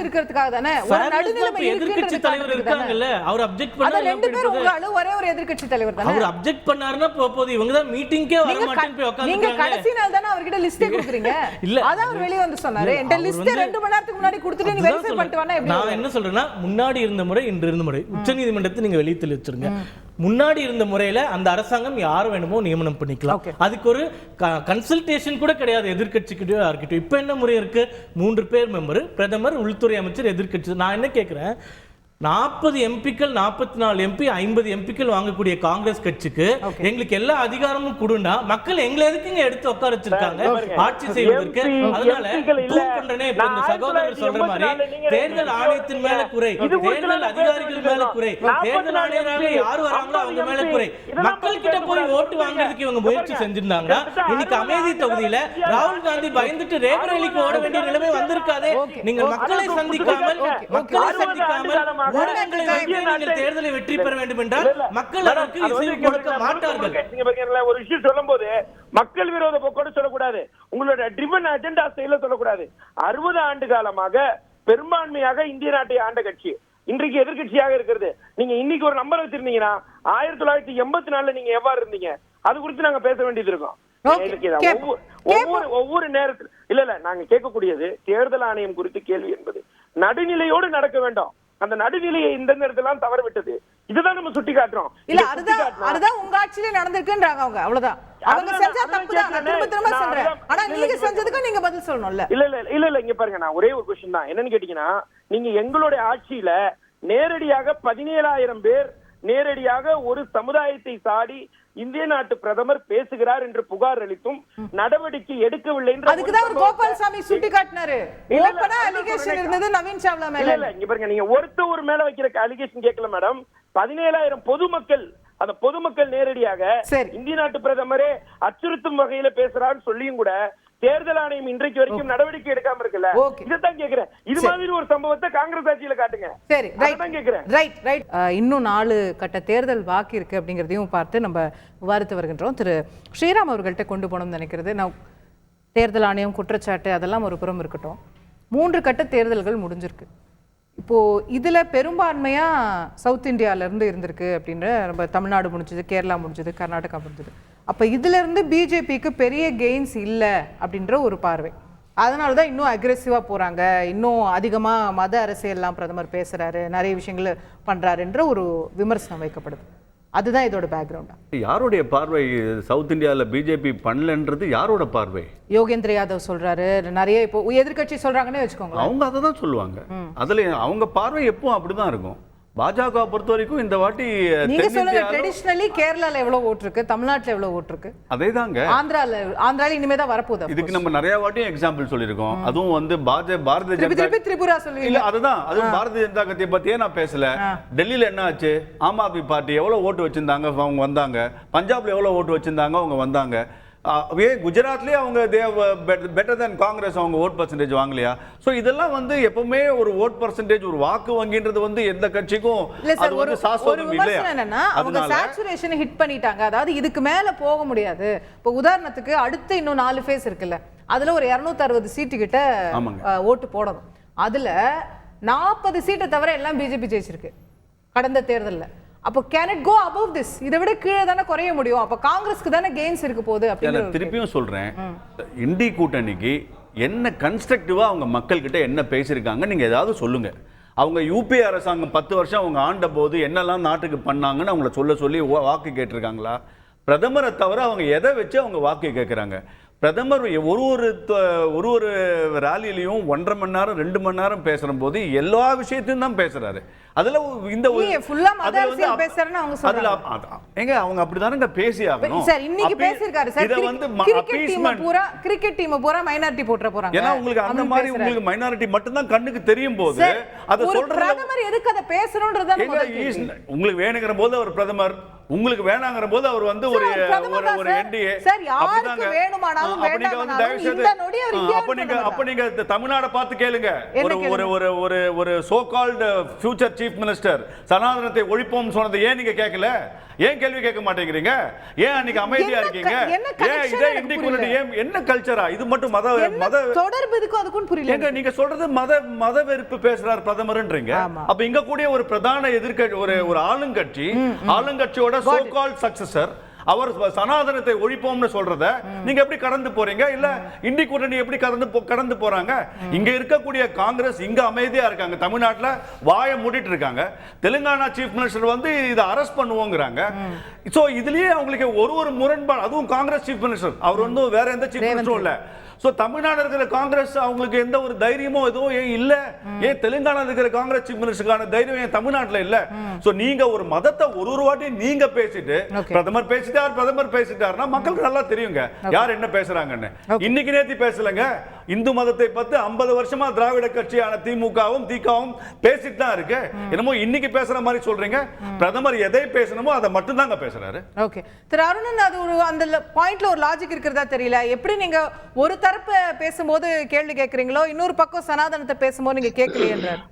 இருக்கிறதுக்காக தானே. ஒரு நடுநிலைமை எதிர்க்கட்சி தலைவர் இருக்காங்கல்ல, அவர் அப்ஜெக்ட் பண்ணாரு. 2 பேர் உங்களால ஒரே ஒரு எதிர்க்கட்சி தலைவர் தானே. அவர் அப்ஜெக்ட் பண்ணாருன்னா போகுது. இவங்க தான் மீட்டிங் நீங்க கடைசி நாள் தான அவர்கிட்ட லிஸ்ட் கொடுக்குறீங்க. அதான் அவர் வெளிய வந்து சொன்னாரு, இந்த லிஸ்ட் 2 மணி நேரத்துக்கு முன்னாடி கொடுத்துட்டு நீ வெரிஃபை பண்ணிட்டு வானா எப்படி? நான் என்ன சொல்றேன்னா, முன்னாடி இருந்த முறை இன்று இருந்த முறை உச்சநீதிமன்றத்தை நீங்க வெளிய தெளிச்சிருங்க. முன்னாடி இருந்த முறையில அந்த அரசாங்கம் யார் வேணுமோ நியமனம் பண்ணிக்கலாம். அதுக்கு ஒரு கன்சல்டேஷன் கூட கிடையாது எதிர்க்கட்சிக்கிட்டயோ யார்கிட்டயோ. இப்போ என்ன முறை இருக்கு? 3 பேர் மெம்பர், பிரதமர், உள்துறை அமைச்சர், எதிர்க்கட்சி. நான் என்ன கேட்கிறேன், 40 எம்பிக்கள், 44 எம்பி, 50 எம்பிக்கள் வாங்கக்கூடிய காங்கிரஸ் கட்சிக்கு எங்களுக்கு எல்லா அதிகாரமும் கொடுண்டா மக்கள் எங்களை எதுக்குங்க எடுத்து உட்கார வச்சிருக்காங்க ஆட்சி செய்வதற்கு? அதனால பண்றேனே, இப்ப இந்த சகோதரர் சொல்ற மாதிரி தேர்தல் ஆணையத்தின் மேல குறை, தேர்தல் அதிகாரிகள் மேல குறை, தேர்தல் ஆணையராக யார் வராங்களோ அவங்க மேல குறை. மக்கள் கிட்ட போய் ஓட்டு வாங்குறதுக்கு இவங்க முயற்சி செஞ்சிருந்தாங்க. இன்னைக்கு அமேதி தொகுதியில ராகுல் காந்தி பயந்துட்டு ரேபரேலிக்கு ஓட வேண்டிய நிலைமை வந்திருக்காதே. நீங்க மக்களை சந்திக்காமல் தேர்தலை வெற்றி பெற வேண்டும் என்றால் மக்கள் அதற்கு இசைவு கொடுக்க மாட்டார்கள். ஒரு விஷயம் சொல்லும் போது மக்கள் விரோத போக்கோடு சொல்லக்கூடாது, உங்களோட ட்ரிவன் அஜெண்டா ஸ்டைல சொல்லக்கூடாது. 60 ஆண்டு காலமாக பெரும்பான்மையாக இந்திய நாட்டை ஆண்ட கட்சி இன்றைக்கு எதிர்கட்சியாக இருக்கிறது. நீங்க இன்னைக்கு ஒரு நம்பர் வச்சிருந்தீங்கன்னா 1984 நீங்க எவ்வாறு இருந்தீங்க அது குறித்து நாங்க பேச வேண்டியது இருக்கும். ஒவ்வொரு நேரத்தில் இல்ல நாங்க கேட்கக்கூடியது தேர்தல் ஆணையம் குறித்து கேள்வி என்பது நடுநிலையோடு நடக்க வேண்டும். அந்த நடுநிலையை இந்த நேரத்திலாம் தவற விட்டது. இதுதான் நம்ம சுட்டி காட்டுறோம். இல்ல அதுதான் உங்க ஆட்சியிலே நடந்திருக்குன்றாங்க அவங்க. அவ்வளவுதான். அவங்க செஞ்ச தப்பு தான். நான் திரும்ப சொல்றேன். ஆனா நீங்க செஞ்சதுக்கு நீங்க பதில் சொல்லணும்ல. இல்ல இங்க பாருங்க, நான் ஒரே ஒரு क्वेश्चन தான். என்னன்னு கேட்டீங்கன்னா, நீங்க எங்களுடைய ஆட்சியில நேரடியாக 17,000 பேர் நேரடியாக ஒரு சமுதாயத்தை சாடி இந்திய நாட்டு பிரதமர் பேசுகிறார் என்று புகார் அளித்தும் நடவடிக்கை எடுக்கவில்லை என்று அதுக்குதான் ஒரு கோபால்சாமி சுட்டி காட்டினாரு. ஓபனா அலிகேஷன் இருந்தது நவீன் சாவ்லா மேல. இல்ல இங்க பாருங்க, நீங்க ஒருத்தர் மேல வைக்கிற அலிகேஷன் கேட்கல மேடம். 17,000 பொதுமக்கள், அந்த பொதுமக்கள் நேரடியாக இந்திய நாட்டு பிரதமரே அச்சுறுத்தும் வகையில பேசுறான்னு சொல்லியும் கூட தேர்தல் ஆணையம் இன்றைக்கு வரைக்கும் நடவடிக்கை எடுக்காம இருக்குல்ல. இதுதான் கேக்குறேன். இது மாதிரி ஒரு சம்பவத்தை காங்கிரஸ் ஆட்சியில காட்டுங்க. சரி, ரைட். இன்னும் 4 கட்ட தேர்தல் பாக்கி இருக்கு அப்படிங்கறதையும் பார்த்து நம்ம விவாதித்து வருகின்றோம். திரு ஸ்ரீராம் அவர்கள்ட்ட கொண்டு போகணும்னு நினைக்கிறது, நான் தேர்தல் ஆணையம் குற்றச்சாட்டு அதெல்லாம் ஒரு புறம் இருக்கட்டும், 3 கட்ட தேர்தல்கள் முடிஞ்சிருக்கு. இப்போ இதுல பெரும்பான்மையா சவுத் இந்தியால இருந்து இருந்திருக்கு அப்படின்ற, நம்ம தமிழ்நாடு முடிஞ்சது, கேரளா முடிஞ்சது, கர்நாடகா முடிஞ்சது. அப்ப இதுல இருந்து பிஜேபிக்கு பெரிய கெயின்ஸ் இல்லை அப்படின்ற ஒரு பார்வை. அதனால தான் இன்னும் அக்ரெசிவா போறாங்க, இன்னும் அதிகமா மத அரசியல்லாம் பிரதமர் பேசுறாரு, நிறைய விஷயங்கள் பண்றாருன்ற ஒரு விமர்சனம் வைக்கப்படுது. அதுதான் இதோட பேக்ரவுண்டா? யாருடைய பார்வை சவுத் இந்தியாவில் பிஜேபி பண்ணலன்றது யாரோட பார்வை? யோகேந்திர யாதவ் சொல்றாரு, நிறைய இப்போ எதிர்கட்சி சொல்றாங்கன்னு வச்சுக்கோங்க, அவங்க அதை தான் சொல்லுவாங்க. அதுல அவங்க பார்வை எப்பவும் அப்படிதான் இருக்கும். பாஜக பொறுத்த வரைக்கும் இந்த வாட்டி நீங்க சொல்லுங்க, ட்ரெடிஷனலி கேரளால எவ்வளவு ஓட்டு இருக்கு, தமிழ்நாட்டுல எவ்வளவு ஓட்டு இருக்கு, அதேதாங்க ஆந்திரால இனிமே தான் வரப்போகுது. இதுக்கு நம்ம நிறைய வாட்டியும் எக்ஸாம்பிள் சொல்லியிருக்கோம். அதுவும் வந்து பாரதிய ஜனதா, திரிபுரா சொல்லி இல்ல அதுதான், அதுவும் பாரதிய ஜனதா கட்சியை பத்தியே நான் பேசல. டெல்லியில என்ன ஆச்சு, ஆம் ஆத்மி பார்ட்டி எவ்வளவு ஓட்டு வச்சிருந்தாங்க, அவங்க வந்தாங்க. பஞ்சாப்ல எவ்வளவு ஓட்டு வச்சிருந்தாங்க, அவங்க வந்தாங்க. குஜராத்லேயே அவங்க பெட்டர் தென் காங்கிரஸ், அவங்க ஓட் பர்சன்டேஜ் வாங்கலையா? ஸோ இதெல்லாம் வந்து எப்பவுமே ஒரு ஓட் பர்சன்டேஜ், ஒரு வாக்கு வங்கின்றது வந்து எந்த கட்சிக்கும் அது வந்து சாஸ்வதம் இல்லையா? அவங்க சேச்சுரேஷனை ஹிட் பண்ணிட்டாங்க, அதாவது இதுக்கு மேல போக முடியாது. இப்போ உதாரணத்துக்கு அடுத்து இன்னும் 4 ஃபேஸ் இருக்குல்ல, அதுல ஒரு 260 சீட்டு கிட்ட ஓட்டு போடணும். அதுல 40 சீட்டை தவிர எல்லாம் பிஜேபி ஜெயிச்சிருக்கு கடந்த தேர்தலில். அப்போ can it go above this? இதை விட கீழே தானே குறைய முடியும். அப்போ காங்கிரஸ்க்கு தானே கெயின்ஸ் இருக்க போகுது அப்படின்னு திருப்பியும் சொல்றேன். இண்டி கூட்டணிக்கு என்ன கன்ஸ்ட்ரக்டிவா அவங்க மக்கள் கிட்ட என்ன பேசியிருக்காங்க நீங்க ஏதாவது சொல்லுங்க. அவங்க யூபி அரசாங்கம் 10 வருஷம் அவங்க ஆண்ட போது என்னெல்லாம் நாட்டுக்கு பண்ணாங்கன்னு அவங்கள சொல்லி வாக்கு கேட்டிருக்காங்களா? பிரதமரை தவிர அவங்க எதை வச்சு அவங்க வாக்கு கேட்குறாங்க? பிரதமர் ஒரு ராலியிலையும் 1.5 மணி நேரம் 2 மணி நேரம் பேசுற போது எல்லா விஷயத்தையும் தான் பேசுறாரு. அதுல இந்த அவங்க அப்படிதானங்க பேசி ஆகணும். இன்னைக்கு பேசிருக்காரு சார், இத வந்து கிரிக்கெட் டீம் பூரா மைனாரிட்டி போட்ற போறாங்க. ஏன்னா உங்களுக்கு அந்த மாதிரி உங்களுக்கு மைனாரிட்டி மட்டும் தான் கண்ணுக்கு தெரியும் போது அத சொல்றது பிரதமர் எதுக்கு அத பேசணும்ன்றத உங்களுக்கு வேணுங்கிற போது அவர் பிரதமர், உங்களுக்கு வேணாங்கிற போது அவர் வந்து ஒரு என்டிஏ அப்படிதாங்க வேணுமானாலும் அப்ப நீங்க தமிழ்நாட பார்த்து கேளுங்க. ஒரு so called future chief minister சனாதனத்தை ஒழிப்போம் சொன்னது ஏன் நீங்க கேட்கல? ஏன் கேள்வி கேட்க மாட்டேங்கிறீங்க? ஏன் அன்னைக்கு அமைதியா இருக்கீங்க? ஏன் இதே இண்டிகுலிட்டி என்ன கல்ச்சரா? இது மட்டும் மத தொடர்பு இதுக்கு அதுக்கும் புரியல. நீங்க சொல்றது மத வெறுப்பு பேசுறார் பிரதமர்ன்றீங்க. அப்ப இங்க கூடிய ஒரு பிரதான எதிர்க்கட்சி, ஒரு ஆளுங்கட்சியோட சோ கால்ட் சக்சஸர் அவர் சனாதனத்தை ஒழிப்போம்னு சொல்றத நீங்க எப்படி கடந்து போறீங்க? இல்ல இண்டி கூட்டணி எப்படி கடந்து போறாங்க? இங்க இருக்கக்கூடிய காங்கிரஸ் இங்க அமைதியா இருக்காங்க, தமிழ்நாட்டுல வாயை மூடிட்டு இருக்காங்க. தெலுங்கானா சீஃப் மினிஸ்டர் வந்து இதை அரெஸ்ட் பண்ணுவோங்கிறாங்க. சோ இதுலயே அவங்களுக்கு ஒரு முரண்பாடு. அதுவும் காங்கிரஸ் சீஃப் மினிஸ்டர், அவர் வந்து வேற எந்த சீஃப் மினிஸ்டரும் இல்ல. சோ தமிழ்நாடு இருக்கிற காங்கிரஸ் அவங்களுக்கு எந்த ஒரு தைரியமோ எதுவும் இல்ல. ஏன் தெலுங்கானா இருக்கிற காங்கிரஸ் சீஃப் மினிஸ்டருக்கான தைரியம் ஏன் தமிழ்நாட்டுல இல்ல? சோ நீங்க ஒரு மதத்தை ஒரு வாட்டி நீங்க பேசிட்டு பிரதமர் பேசிட்டாருன்னா மக்களுக்கு நல்லா தெரியுங்க யார் என்ன பேசுறாங்கன்னு. இன்னைக்கு நேத்து பேசலங்க, இந்து மதத்தை பத்தி 50 வருஷமா திராவிட கட்சியான திமுகவும் திகவும் பேசிட்டு தான் இருக்கு. என்னமோ இன்னைக்கு பேசுற மாதிரி சொல்றீங்க. பிரதமர் எதை பேசணுமோ அதை மட்டும் தாங்க பேசுறாரு. ஓகே திரு அருணன், அது ஒரு அந்த பாயிண்ட்ல ஒரு லாஜிக் இருக்கிறதா தெரியல. எப்படி நீங்க ஒரு தரப்பு பேசும்போது கேள்வி கேட்கறீங்களோ, இன்னொரு பக்கம் சனாதனத்தை பேசும்போது நீங்க கேட்கலையேன்றார்.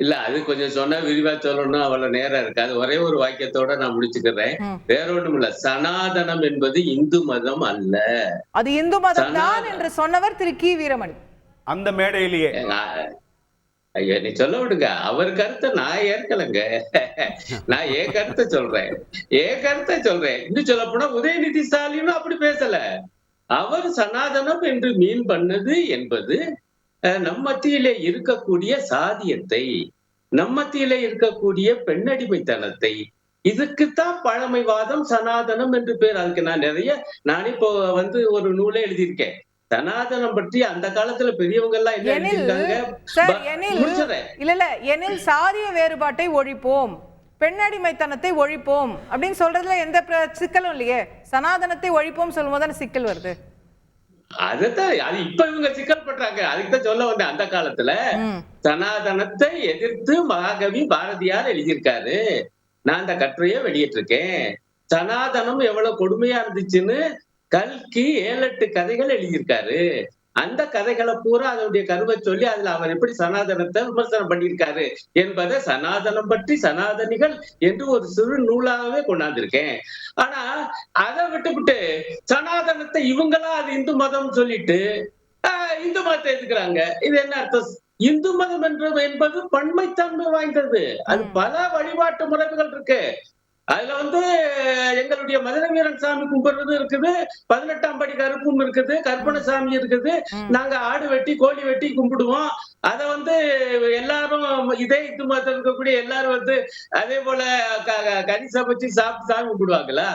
இல்ல அது கொஞ்சம் சொன்னா விரிவா சொல்லணும், அவ்வளவு நேரம் இருக்காது. ஒரே ஒரு வாக்கியத்தோட நான் முடிச்சுக்கிறேன். வேற ஒண்ணும் இல்ல, சனாதனம் என்பது இந்து மதம் அல்ல. அது இந்து மதம் தான் என்று சொன்னவர் திரு கி வீரமணி அந்த மேடையிலேயே. ஐயா நீ சொல்ல விடுங்க, அவர் கருத்தை நான் ஏற்கலங்க. நான் என் கருத்தை சொல்றேன். இன்னும் சொல்ல போனா உதயநிதி ஸ்டாலினும் அப்படி பேசல. அவர் சனாதனம் என்று மீன் பண்ணது என்பது நம் மத்தியிலே இருக்கக்கூடிய சாதியத்தை, நம் மத்தியிலே இருக்கக்கூடிய பெண்ணடிமைத்தனத்தை, இதுக்குத்தான் பழமைவாதம் சனாதனம் என்று பேர். அதுக்கு நான் இப்போ வந்து ஒரு நூலே எழுதியிருக்கேன். சனாதனம் பற்றி அந்த காலத்துல பெரியவங்க எல்லாம் என்ன எழுதியிருக்காங்க? எனில் சாதிய வேறுபாட்டை ஒழிப்போம், பெண்ணடிமைத்தனத்தை ஒழிப்போம் அப்படின்னு சொல்றதுல எந்த சிக்கலும் இல்லையே. சனாதனத்தை ஒழிப்போம் சொல்லும் போது தானே சிக்கல் வருது. அதுதான் அது இப்ப இவங்க சிக்கல் பண்றாங்க. அதுக்குதான் சொல்ல வந்தேன். அந்த காலத்துல சனாதனத்தை எதிர்த்து மகாகவி பாரதியார் எழுதியிருக்காரு. நான் அந்த கட்டுரையை வெளியிட்டிருக்கேன். சனாதனம் எவ்வளவு கொடுமையா இருந்துச்சுன்னு கல்கி 7-8 கதைகள் எழுதியிருக்காரு. அந்த கதைகளை பூரா அதனுடைய கருவை சொல்லி அதுல அவர் எப்படி சனாதனத்தை விமர்சனம் பண்ணியிருக்காரு என்பதை சனாதனம் பற்றி சனாதனிகள் என்று ஒரு சிறு நூலாகவே கொண்டாந்திருக்கேன். ஆனா அதை விட்டுவிட்டு சனாதனத்தை இவங்களா அது இந்து மதம் சொல்லிட்டு இந்து மதத்தை எதுக்குறாங்க. இது என்ன அர்த்தம்? இந்து மதம் என்பது பன்மைத்தன்மை வாய்ந்தது. அது பல வழிபாட்டு முறைகள் இருக்கு. அதுல எங்களுடைய மதுரை வீரன் சாமி கும்பிடுறது இருக்குது, 18ஆம் படி கருப்பும் இருக்குது, கற்பனை இருக்குது. நாங்க ஆடு வெட்டி கோழி வெட்டி கும்பிடுவோம். அத எல்லாரும் இதே இந்து மதத்தில் இருக்கக்கூடிய எல்லாரும் அதே போல கறி சமைச்சு சாப்பிட்டு சாமி கும்பிடுவாங்களா?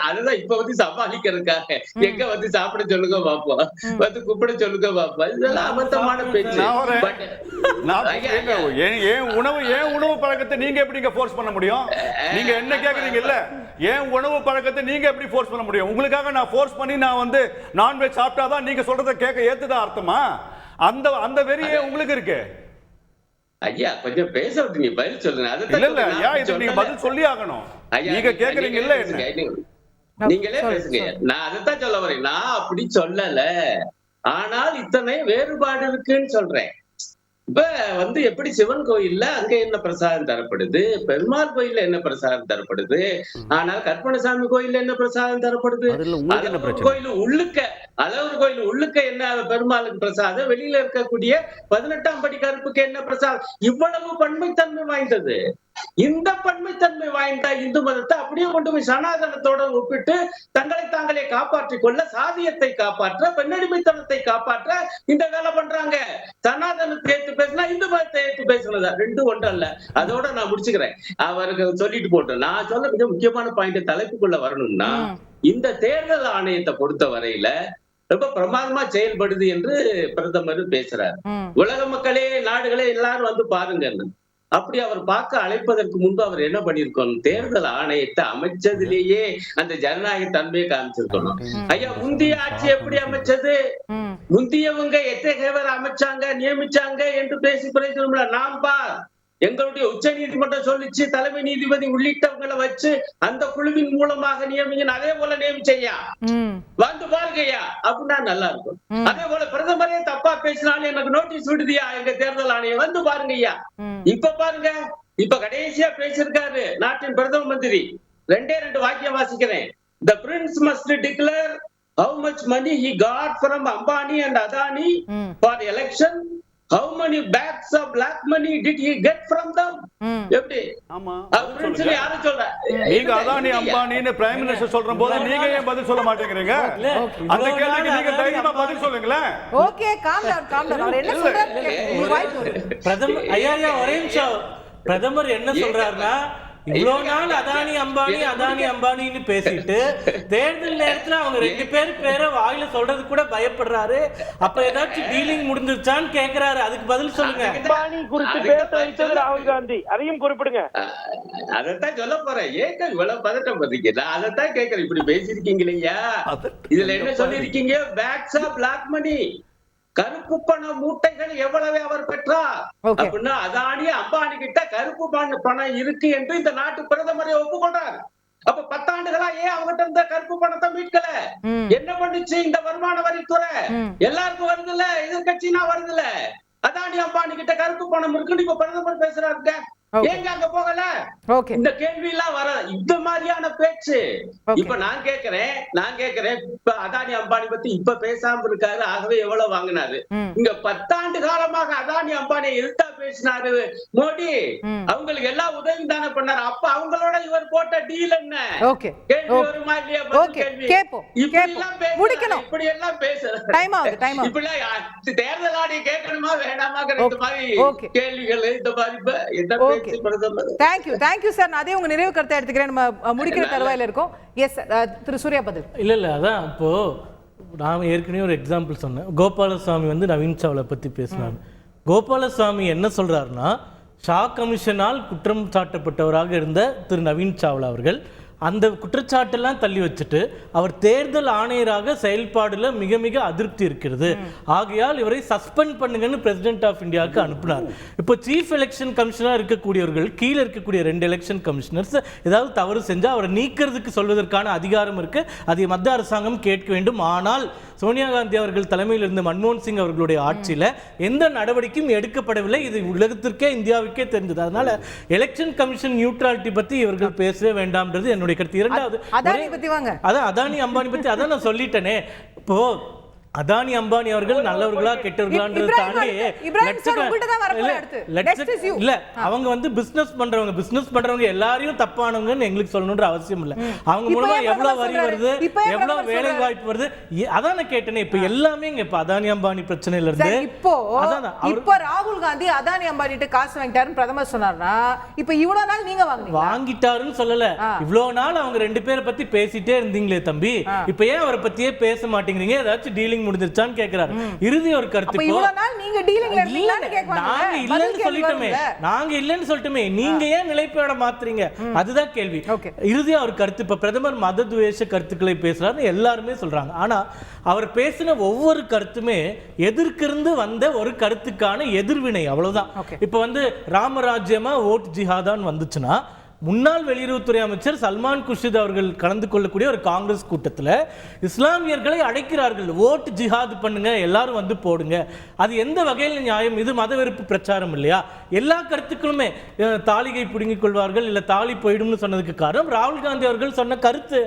அதுதான் இப்ப சமாளிக்கிறதுக்காக எங்க சாப்பிட சொல்லுங்க பாப்போம், கூப்பிட சொல்லுங்க பாப்போம். இதெல்லாம் அபத்தமான பேச்சு. ஏன் உணவு பழக்கத்தை நீங்க எப்படி ஃபோர்ஸ் பண்ண முடியும்? நீங்க என்ன கேக்குறீங்க இல்ல, ஏன் உணவு பழக்கத்தை நீங்க எப்படி ஃபோர்ஸ் பண்ண முடியும்? உங்களுக்காக நான் ஃபோர்ஸ் பண்ணி நான் நான்வெஜ் சாப்பிட்டாதான் நீங்க சொல்றதை கேட்க ஏத்துதான் அர்த்தமா? அந்த வெறியே உங்களுக்கு இருக்கு. ஐயா கொஞ்சம் பேச விட்டு நீ பதில் சொல்லுங்க. இல்ல இல்ல ஐயா, இது நீங்க பதில் சொல்லி ஆகணும். நீங்க கேக்குறீங்க இல்ல, நீங்களே பேசுங்க. நான் அதைத்தான் சொல்ல வரேன். நான் அப்படி சொல்லல, ஆனால் இத்தனை வேறுபாடு இருக்குன்னு சொல்றேன். இப்ப எப்படி சிவன் கோயில்ல அங்க என்ன பிரசாதம் தரப்படுது, பெருமாள் கோயில்ல என்ன பிரசாதம் தரப்படுது, ஆனால் கற்பனசாமி கோயில்ல என்ன பிரசாதம் தரப்படுது, கோயில் உள்ளுக்க அழகர் கோயில் உள்ளுக்க என்ன பெருமாளுக்கு பிரசாதம், வெளியில இருக்கக்கூடிய 18ஆம் படி கருப்புக்கு என்ன பிரசாதம். இவ்வளவு பன்மைத்தன்மை வாய்ந்தது. இந்த பன்மைத்தன்மை வாய்ந்த இந்து மதத்தை அப்படியே கொண்டு போய் சனாதனத்தோட ஒப்பிட்டு தங்களை தாங்களே காப்பாற்றிக் கொள்ள, சாதியத்தை காப்பாற்ற, பெண்ணடிமைத்தனத்தை காப்பாற்ற இந்த வேலை பண்றாங்க. சனாதனத்தை ஏத்து பேசினா இந்து மதத்தை ஏத்து பேசுனதா ரெண்டும் ஒன்றல்ல. அதோட நான் முடிச்சுக்கிறேன். அவருக்கு சொல்லிட்டு போட்டோம். நான் சொல்ல மிக முக்கியமான பாயிண்ட் தலைப்புக்குள்ள வரணும்னா, இந்த தேர்தல் ஆணையத்தை பொறுத்த வரையில ரொம்ப பிரமாதமா செயல்படுது என்று பிரதமர் பேசுறாரு. உலக மக்களே நாடுகளே எல்லாரும் பாருங்க. அப்படி அவர் பார்க்க அழைப்பதற்கு முன்பு அவர் என்ன பண்ணிருக்கணும்? தேர்தல் ஆணையத்தை அமைச்சதிலேயே அந்த ஜனநாயக தன்மையை காமிச்சிருக்கணும். ஐயா முந்தைய ஆட்சி எப்படி அமைச்சது, முந்தையவங்க எத்தகையவர் அமைச்சாங்க நியமிச்சாங்க என்று பேசி குறைக்கணும்ல. நாம் எங்களுடைய உச்ச நீதிமன்றம் சொல்லிச்சு, தலைமை நீதிபதி உள்ளிட்டவங்களை வச்சு அந்த குழுவின் மூலமாக நியமிங்க. அதே போல நியமிச்சையா பாருங்கய்யா அப்படின்னா நல்லா இருக்கும். அதே போல பிரதமரே தப்பா பேசினாலும் எனக்கு நோட்டீஸ் விடுதியா எங்க தேர்தல் ஆணையம் பாருங்க ஐயா. இப்ப பாருங்க, இப்ப கடைசியா பேசியிருக்காரு நாட்டின் பிரதம மந்திரி. 2 வாக்கியம் வாசிக்கிறேன். The prince must declare how much money he got from Ambani and Adani for election. How many bags of black money did he get from them? எப்படி? ஆமா. பிரின்ஸ் யாரு சொல்ற? நீங்க அதானி அம்பானின்னு பிரைம் மினிஸ்டர் சொல்ற போது நீங்க ஏன் பதில் சொல்ல மாட்டேங்கறீங்க? அந்த கேள்விக்கு நீங்க தைரியமா பதில் சொல்லுங்களே. Okay, calm down. அவர் என்ன சொல்றாரு? பிரதமர் ஐயா ஒரே நிமிஷம். பிரதமர் என்ன சொல்றாருன்னா, இவ்வளவு நாள் அதானி அம்பானின்னு பேசிட்டு தேர்தல் நேரத்துல அவங்க 2 பேரை வாயில சொல்றது கூட பயப்படுறாரு. அப்ப ஏதாச்சும் டீலிங் முடிஞ்சிருச்சான்னு கேக்குறாரு. அதுக்கு பதில் சொல்லுங்க. அம்பானி குறித்து பேச வைத்தது ராகுல் காந்தி, அதையும் குறிப்பிடுங்க. அதைத்தான் சொல்ல போறேன். ஏங்க இவ்வளவு பதட்டம் பண்றீங்க? நான் அதைத்தான் கேட்கிறேன். இப்படி பேசிருக்கீங்க இல்லையா, இதுல என்ன சொல்லிருக்கீங்க? பேக்ஸ் ஆஃப் பிளாக் மணி, கருப்பு பண மூட்டைகள் எவ்வளவு அவர் பெற்றார் அப்படின்னா, அதானி அம்பானி கிட்ட கருப்பு பணம் இருக்கு என்று இந்த நாட்டு பிரதமரை ஒப்புக்கொண்டார். அப்ப 10 ஆண்டுகளா ஏன் அவங்ககிட்ட இருந்த கருப்பு பணத்தை மீட்கல? என்ன பண்ணுச்சு இந்த வருமான வரித்துறை? எல்லாருக்கும் வருதுல்ல, எதிர்கட்சினா வருதுல்ல. அதானி அம்பானி கிட்ட கருப்பு பணம் இருக்குன்னு இப்ப பிரதமர் பேசுறாருங்க. ஏங்க அங்க போகல? இந்த கேள்வி எல்லாம் வர இந்த மாதிரியான பேச்சு. இப்ப நான் கேக்குறேன் இப்ப அதானி அம்பானி பத்தி இப்ப பேசாம இருக்காரு. ஆகவே எவ்வளவு வாங்கினாரு? இங்க 10 ஆண்டு காலமாக அதானி அம்பானியை எதிர்த்தா பேசினாரு மோடி. அவங்களுக்கு எல்லா உதவியும் தானே பண்ணாரு. அப்ப அவங்களோட இவர் போட்ட டீல் என்ன? கேள்வி வருமா இல்லையா? இப்படி எல்லாம் பேசுறாரு. இப்படி தேர்தல் ஆணையம் கேட்கணுமா வேண்டாமா கேள்விகள் இந்த மாதிரி Thank you sir. நான் அதே உங்க நிறைவு கருத்தை எடுத்துக்கிறேன். நம்ம முடிக்கிற தருவாயில இருக்கோம். எஸ் திரு சூர்யா பதில். இல்ல அதான் இப்போ நான் ஏற்கனவே ஒரு எக்ஸாம்பிள் சொன்னேன். கோபாலசாமி நவீன் சாவ்லா பத்தி பேசினார். கோபாலசாமி என்ன சொல்றாருன்னா, ஷா கமிஷனால் குற்றம் சாட்டப்பட்டவராக இருந்த திரு நவீன் சாவ்லா அவர்கள் அந்த குற்றச்சாட்டெல்லாம் தள்ளி வச்சுட்டு அவர் தேர்தல் ஆணையராக செயல்பாடுல மிக மிக அதிருப்தி இருக்கிறது, ஆகையால் இவரை சஸ்பெண்ட் பண்ணுங்கன்னு பிரசிடென்ட் ஆஃப் இந்தியாவுக்கு அனுப்பினார். இப்போ சீஃப் எலெக்ஷன் கமிஷனராக இருக்கக்கூடியவர்கள் கீழே இருக்கக்கூடிய 2 எலெக்ஷன் கமிஷனர்ஸ் ஏதாவது தவறு செஞ்சால் அவரை நீக்கிறதுக்கு சொல்வதற்கான அதிகாரம் இருக்கு. அதை மத்திய அரசாங்கம் கேட்க வேண்டும். ஆனால் சோனியா காந்தி அவர்கள் தலைமையில் இருந்த மன்மோகன் சிங் அவர்களுடைய ஆட்சியில் எந்த நடவடிக்கையும் எடுக்கப்படவில்லை. இது உலகத்திற்கே இந்தியாவுக்கே தெரிஞ்சது. அதனால எலெக்ஷன் கமிஷன் நியூட்ராலிட்டி பத்தி இவர்கள் பேசவே வேண்டாம்ன்றது என்னுடைய கருத்து. இரண்டாவது அதான் அதானி அம்பானி பத்தி அதான் நான் சொல்லிட்டேனே. இப்போ அதானி அம்பானி அவர்கள் நல்லவர்களா கெட்டவர்களான்றது தாண்டி இல்ல, அவங்க வந்து பிசினஸ் பண்றவங்க எல்லாரையும் தப்பானவங்கன்னு எங்களுக்கு சொல்லணும்ன்ற அவசியம் இல்ல. அவங்க மூலமா எவ்வளவு வரி வருது, எவ்வளவு வேலை வாய்ப்பு வருது, அதான் நான் கேட்டேனே. இப்ப எல்லாமே இப்ப அதானி அம்பானி பிரச்சனையில இருந்து இப்போ ராகுல் காந்தி அதானி அம்பானிட்ட காசு வாங்கிட்டாருன்னு பிரதமர் சொன்னார்னா, இப்ப இவ்வளவு நாள் நீங்க வாங்கிட்டாருன்னு சொல்லல, இவ்வளவு நாள் அவங்க 2 பேரை பத்தி பேசிட்டே இருந்தீங்களே தம்பி, இப்ப ஏன் அவரை பத்தியே பேச மாட்டேங்கிறீங்க? ஏதாச்சும் டீலிங் முடிஞ்சிருச்சான்னு கேக்குறாரு. இறுதி ஒரு கருத்து, நாங்க இல்லன்னு சொல்லிட்டோமே, நீங்க ஏன் நிலைப்பாட மாத்துறீங்க? அதுதான் கேள்வி. இறுதியா ஒரு கருத்து, இப்ப பிரதமர் மத துவேஷ கருத்துக்களை பேசுறாரு எல்லாருமே சொல்றாங்க. ஆனா அவர் பேசின ஒவ்வொரு கருத்துமே எதிர்க்கிருந்து வந்த ஒரு கருத்துக்கான எதிர்வினை, அவ்வளவுதான். இப்ப வந்து ராமராஜ்யமா ஓட் ஜிஹாதான் வந்துச்சுன்னா, முன்னாள் வெளியுறவுத்துறை அமைச்சர் சல்மான் குர்ஷித் அவர்கள் கலந்து கொள்ளக்கூடிய ஒரு காங்கிரஸ் கூட்டத்தில் இஸ்லாமியர்களை அழைக்கிறார்கள், ஓட்டு ஜிஹாது பண்ணுங்க, எல்லாரும் வந்து போடுங்க. அது எந்த வகையில் நியாயம்? இது மதவெறுப்பு பிரச்சாரம் இல்லையா? எல்லா கருத்துக்களுமே தாலிகை பிடுங்கிக் கொள்வார்கள், இல்லை தாலி போயிடும்னு சொன்னதுக்கு காரணம் ராகுல் காந்தி அவர்கள் சொன்ன கருத்து.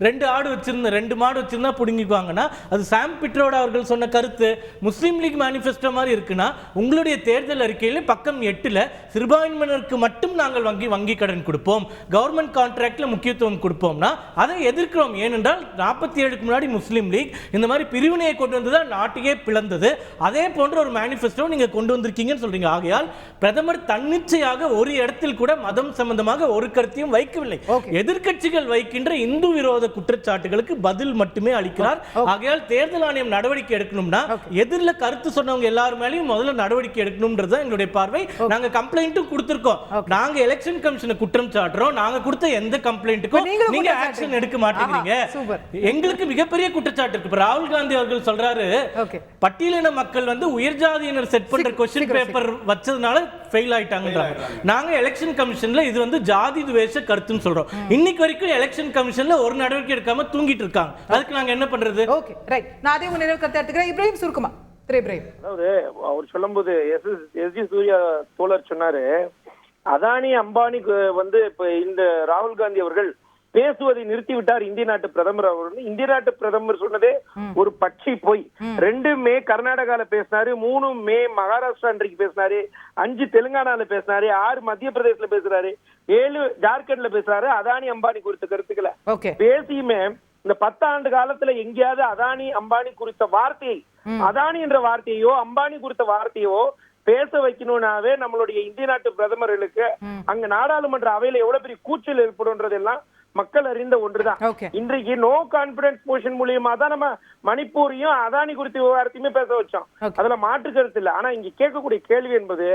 2 மாடு வச்சிருந்தா பிடுங்கிக்குவாங்கன்னா அது சாம் பிட்ரோட அவர்கள் சொன்ன கருத்து. முஸ்லீம் லீக் மேனிஃபெஸ்டோ மாதிரி இருக்குன்னா, உங்களுடைய தேர்தல் அறிக்கையில் பக்கம் 8 சிறுபான்மையினருக்கு மட்டும் நாங்கள் வங்கி கடன் கொடுப்போம், கவர்மெண்ட் கான்ட்ராக்ட்ல முக்கியத்துவம் கொடுப்போம்னா அதை எதிர்க்கிறோம். ஏனென்றால் 47க்கு முன்னாடி முஸ்லீம் லீக் இந்த மாதிரி பிரிவினையை கொண்டு வந்ததுதான் நாட்டையே பிளந்தது. அதே போன்ற ஒரு மேனிஃபெஸ்டோ நீங்க கொண்டு வந்திருக்கீங்கன்னு சொல்றீங்க. ஆகையால் பிரதமர் தன்னிச்சையாக ஒரு இடத்தில் கூட மதம் சம்பந்தமாக ஒரு கருத்தையும் வைக்கவில்லை. எதிர்க்கட்சிகள் வைக்கின்ற இந்து விரோத குற்றச்சாட்டுகளுக்கு பதில் மட்டுமே அளிக்கிறார். ஆகையால் தேர்தல் ஆணையம் நடவடிக்கை எடுக்கணும்னா எதிரில் கருத்து சொன்னவங்க எல்லாரும் மேலேயும் முதல்ல நடவடிக்கை எடுக்கணும்ன்றது எங்களுடைய பார்வை. நாங்க கம்ப்ளைண்ட்டும் கொடுத்திருக்கோம். நாங்க எலெக்ஷன் கமிஷனை குற்றம் சாட்டுறோம். நாங்க கொடுத்த எந்த கம்ப்ளைண்ட்டுக்கும் நீங்க ஆக்ஷன் எடுக்க மாட்டேங்கிறீங்க. எங்களுக்கு மிகப்பெரிய குற்றச்சாட்டு இருக்கு. ராகுல் காந்தி அவர்கள் சொல்றாரு, பட்டியலின மக்கள் வந்து உயர்ஜாதியினர் செட் பண்ற கொஸ்டின் பேப்பர் வச்சதுனால ஃபெயில் ஆயிட்டாங்கன்றாங்க. நாங்க எலெக்ஷன் கமிஷன்ல இது வந்து ஜாதி துவேஷ கருத்துன்னு சொல்றோம். இன்னைக்கு வரைக்கும் எலெக்ஷன் கமிஷன்ல ஒரு நடவடிக்கை எடுக்காம தூங்கிட்டு இருக்காங்க. அதுக்கு நாங்க என்ன பண்றது? ஓகே ரைட், நான் அதே உங்க நிறைவு கருத்து எடுத்துக்கிறேன். இப்ராஹிம் சுருக்குமா. இப்ராஹிம், அதாவது அவர் சொல்லும்போது எஸ்ஜி சூர்யா தோழர் சொன்னாரு, அதானி அம்பானி வந்து இப்ப இந்த ராகுல் காந்தி அவர்கள் பேசுவதை நிறுத்திவிட்டார் இந்திய நாட்டு பிரதமர் அவர்கள். இந்திய நாட்டு பிரதமர் சொன்னதே ஒரு பட்சி போய் 2 மே கர்நாடகால பேசினாரு, 3 மே மகாராஷ்டிரா அன்றைக்கு பேசினாரு, 5 தெலுங்கானால பேசினாரு, 6 மத்திய பிரதேசல பேசுறாரு, 7 ஜார்க்கண்ட்ல பேசுறாரு. அதானி அம்பானி குறித்த கருத்துக்களை பேசியுமே இந்த 10 ஆண்டு காலத்துல எங்கேயாவது அதானி அம்பானி குறித்த வார்த்தையை, அதானி என்ற வார்த்தையோ அம்பானி குறித்த வார்த்தையோ பேச வைக்கணும்னாவே நம்மளுடைய இந்திய நாட்டு பிரதமர்களுக்கு அங்க நாடாளுமன்ற அவையில எவ்வளவு பெரிய கூச்சல் ஏற்படும்ன்றதெல்லாம் மக்கள் அறிந்த ஒன்றுதான். இன்றைக்கு நோ கான்பிடன்ஸ் மோஷன் மூலியமா தான் நம்ம மணிப்பூரையும் அதானி குறித்த விவகாரத்தையுமே பேச வச்சோம். அதுல மாற்று கருத்து இல்ல. ஆனா இங்க கேட்கக்கூடிய கேள்வி என்பது,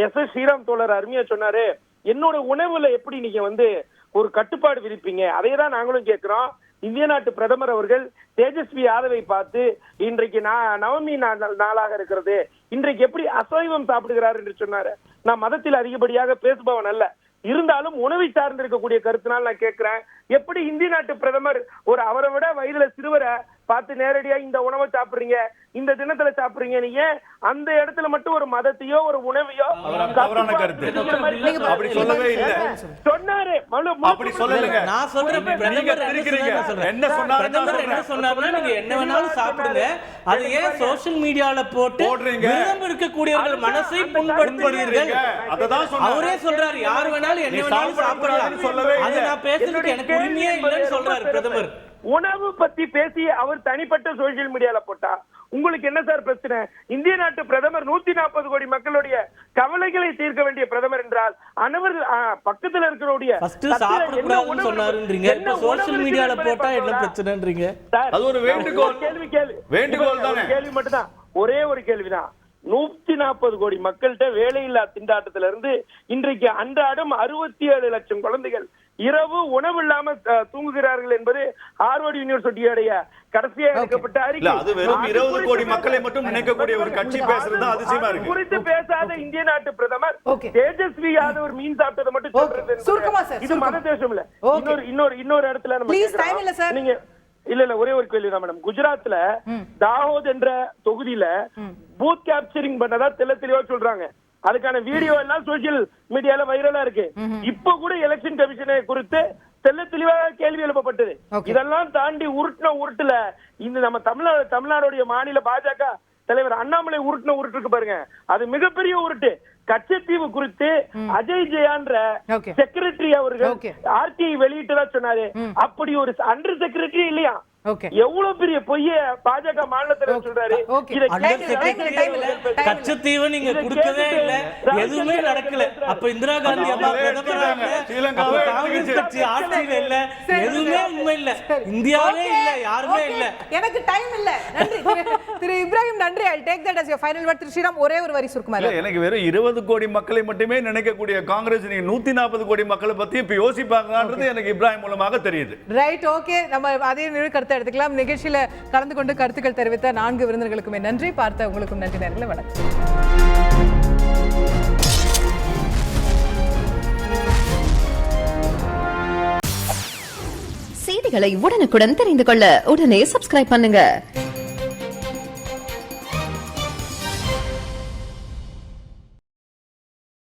எஸ் ஸ்ரீராம் தோழர் அருமையா சொன்னாரு, என்னோட உணவுல எப்படி நீங்க வந்து ஒரு கட்டுப்பாடு விதிப்பீங்க? அதே தான் நாங்களும் கேட்கிறோம். இந்திய நாட்டு பிரதமர் அவர்கள் தேஜஸ்வி யாதவை பார்த்து, இன்றைக்கு நவமி நாளாக இருக்கிறது, இன்றைக்கு எப்படி அசைவம் சாப்பிடுகிறார் என்று சொன்னாரு. நான் மதத்தில் அதிகப்படியாக பேசுபவன் அல்ல, இருந்தாலும் உணவை சார்ந்து இருக்கக்கூடிய கருத்தினால் நான் கேட்கிறேன், எப்படி இந்திய நாட்டு பிரதமர் ஒரு அவரை விட வயதுல சிறுவரை பார்த்து நேரடியா இந்த உணவை சாப்பிடுறீங்க, இந்த தினத்துல சாப்பிடுறீங்க, நீங்க அந்த இடத்துல மட்டும் ஒரு மதத்தையோ ஒரு உணவையோ சொன்னாரு. அப்படி சொல்லலங்க. நான் சொல்றேன், பிரதமர் என்ன சொன்னாருன்னா, நீங்க என்ன வேணாலும் சாப்பிடுங்க, அது ஏன் சோஷியல் மீடியால போட்டு விரும்பி இருக்கக்கூடியவர்கள் மனசை புண்படுத்துகிறீர்கள்? அவரே சொல்றாரு, யார் வேணாலும் என்ன வேணாலும் சாப்பிடலாம். அது நான் பேசுறதுக்கு எனக்கு உரிமையே இல்லைன்னு சொல்றாரு பிரதமர். உணவு பத்தி பேசி அவர் தனிப்பட்ட சோசியல் மீடியால போட்டா உங்களுக்கு என்ன சார் பிரச்சனை? இந்திய நாட்டு பிரதமர் 140 கோடி மக்களுடைய கவலைகளை தீர்க்க வேண்டிய பிரதமர் என்றால் அனைவர் பக்கத்துல இருக்கிறவருடைய கேள்வி மட்டும்தான், ஒரே ஒரு கேள்விதான். 140 கோடி மக்கள்கிட்ட வேலையில்லா திண்டாட்டத்தில இருந்து இன்றைக்கு அன்றாடம் 67 லட்சம் குழந்தைகள் இரவு உணவு இல்லாம தூங்குகிறார்கள் என்பது ஹார்வர்ட் யூனிவர்சிட்டியுடைய கடைசியாக எடுக்கப்பட்ட அறிக்கை. அது வெறும் 20 கோடி மக்களை மட்டும் நினைக்கக்கூடிய ஒரு கட்சி பேசுறது அதிசயமா இருக்கு. குறித்து பேசாத இந்திய நாட்டு பிரதமர் தேஜஸ்வி யாதவ் மீன் சாப்பிட்டதை மட்டும் சொல்றது இது மத தேசம் இல்ல. இன்னொரு இடத்துல நம்ம நீங்க இல்ல ஒரே ஒரு கேள்விதான் மேடம். குஜராத்ல தாஹோத் என்ற தொகுதியில பூத் கேப்சரிங் பண்ணதா தெளிவா சொல்றாங்க. அதுக்கான வீடியோ எல்லாம் சோசியல் மீடியால வைரலா இருக்கு. இப்ப கூட எலெக்ஷன் கமிஷனை குறித்து தெளிவாக கேள்வி எழுப்பப்பட்டது. இதெல்லாம் தாண்டி உருட்டுல இந்த நம்ம தமிழ்நாடுடைய மாநில பாஜக தலைவர் அண்ணாமலை உருட்டுக்கு பாருங்க, அது மிகப்பெரிய உருட்டு. கச்சத்தீவு குறித்து அஜய் ஜெயான்ற செக்ரட்டரி அவர்கள் ஆர்டிஐ வெளியிட்டதா சொன்னாரு. அப்படி ஒரு அண்டர் செக்ரட்டரி இல்லையா? எவ்வளவு பெரிய பொய்ய பாஜக மாநில தலைவர் சொல்றாரு. கச்சத்தீவு நீங்க கொடுக்கவே இல்ல, எதுவுமே நடக்கல. அப்ப இந்திரா காந்தி அம்மா காங்கிரஸ் கட்சி ஆட்சியில இல்ல, எதுவுமே உண்மை இல்ல, இந்தியாவே இல்ல, யாருமே இல்ல. எனக்கு டைம் இல்ல. நன்றி திரு இப்ராஹிம், நன்றி. I'll take that as your final word. திரு ஸ்ரீராம், ஒரே ஒரு வரி சுருக்கமா. எனக்கு வெறும் 20 கோடி மக்களை மட்டுமே நினைக்கக்கூடிய காங்கிரஸ் நீங்க 140 கோடி மக்களை பத்தி இப்ப யோசிப்பாங்கன்றது எனக்கு இப்ராஹிம் மூலமாக தெரியுது. Right, okay. நம்ம அதே கருத்து எடுத்துக்கலாம். நிகழ்ச்சியில கலந்து கொண்டு கருத்துக்கள் தெரிவித்த 4 விருந்தினர்களுக்குமே நன்றி. பார்த்த உங்களுக்கும் நன்றி நேயர்களே. வணக்கம். செய்திகளை உடனுக்குடன் தெரிந்து கொள்ள உடனே சப்ஸ்கிரைப் பண்ணுங்க.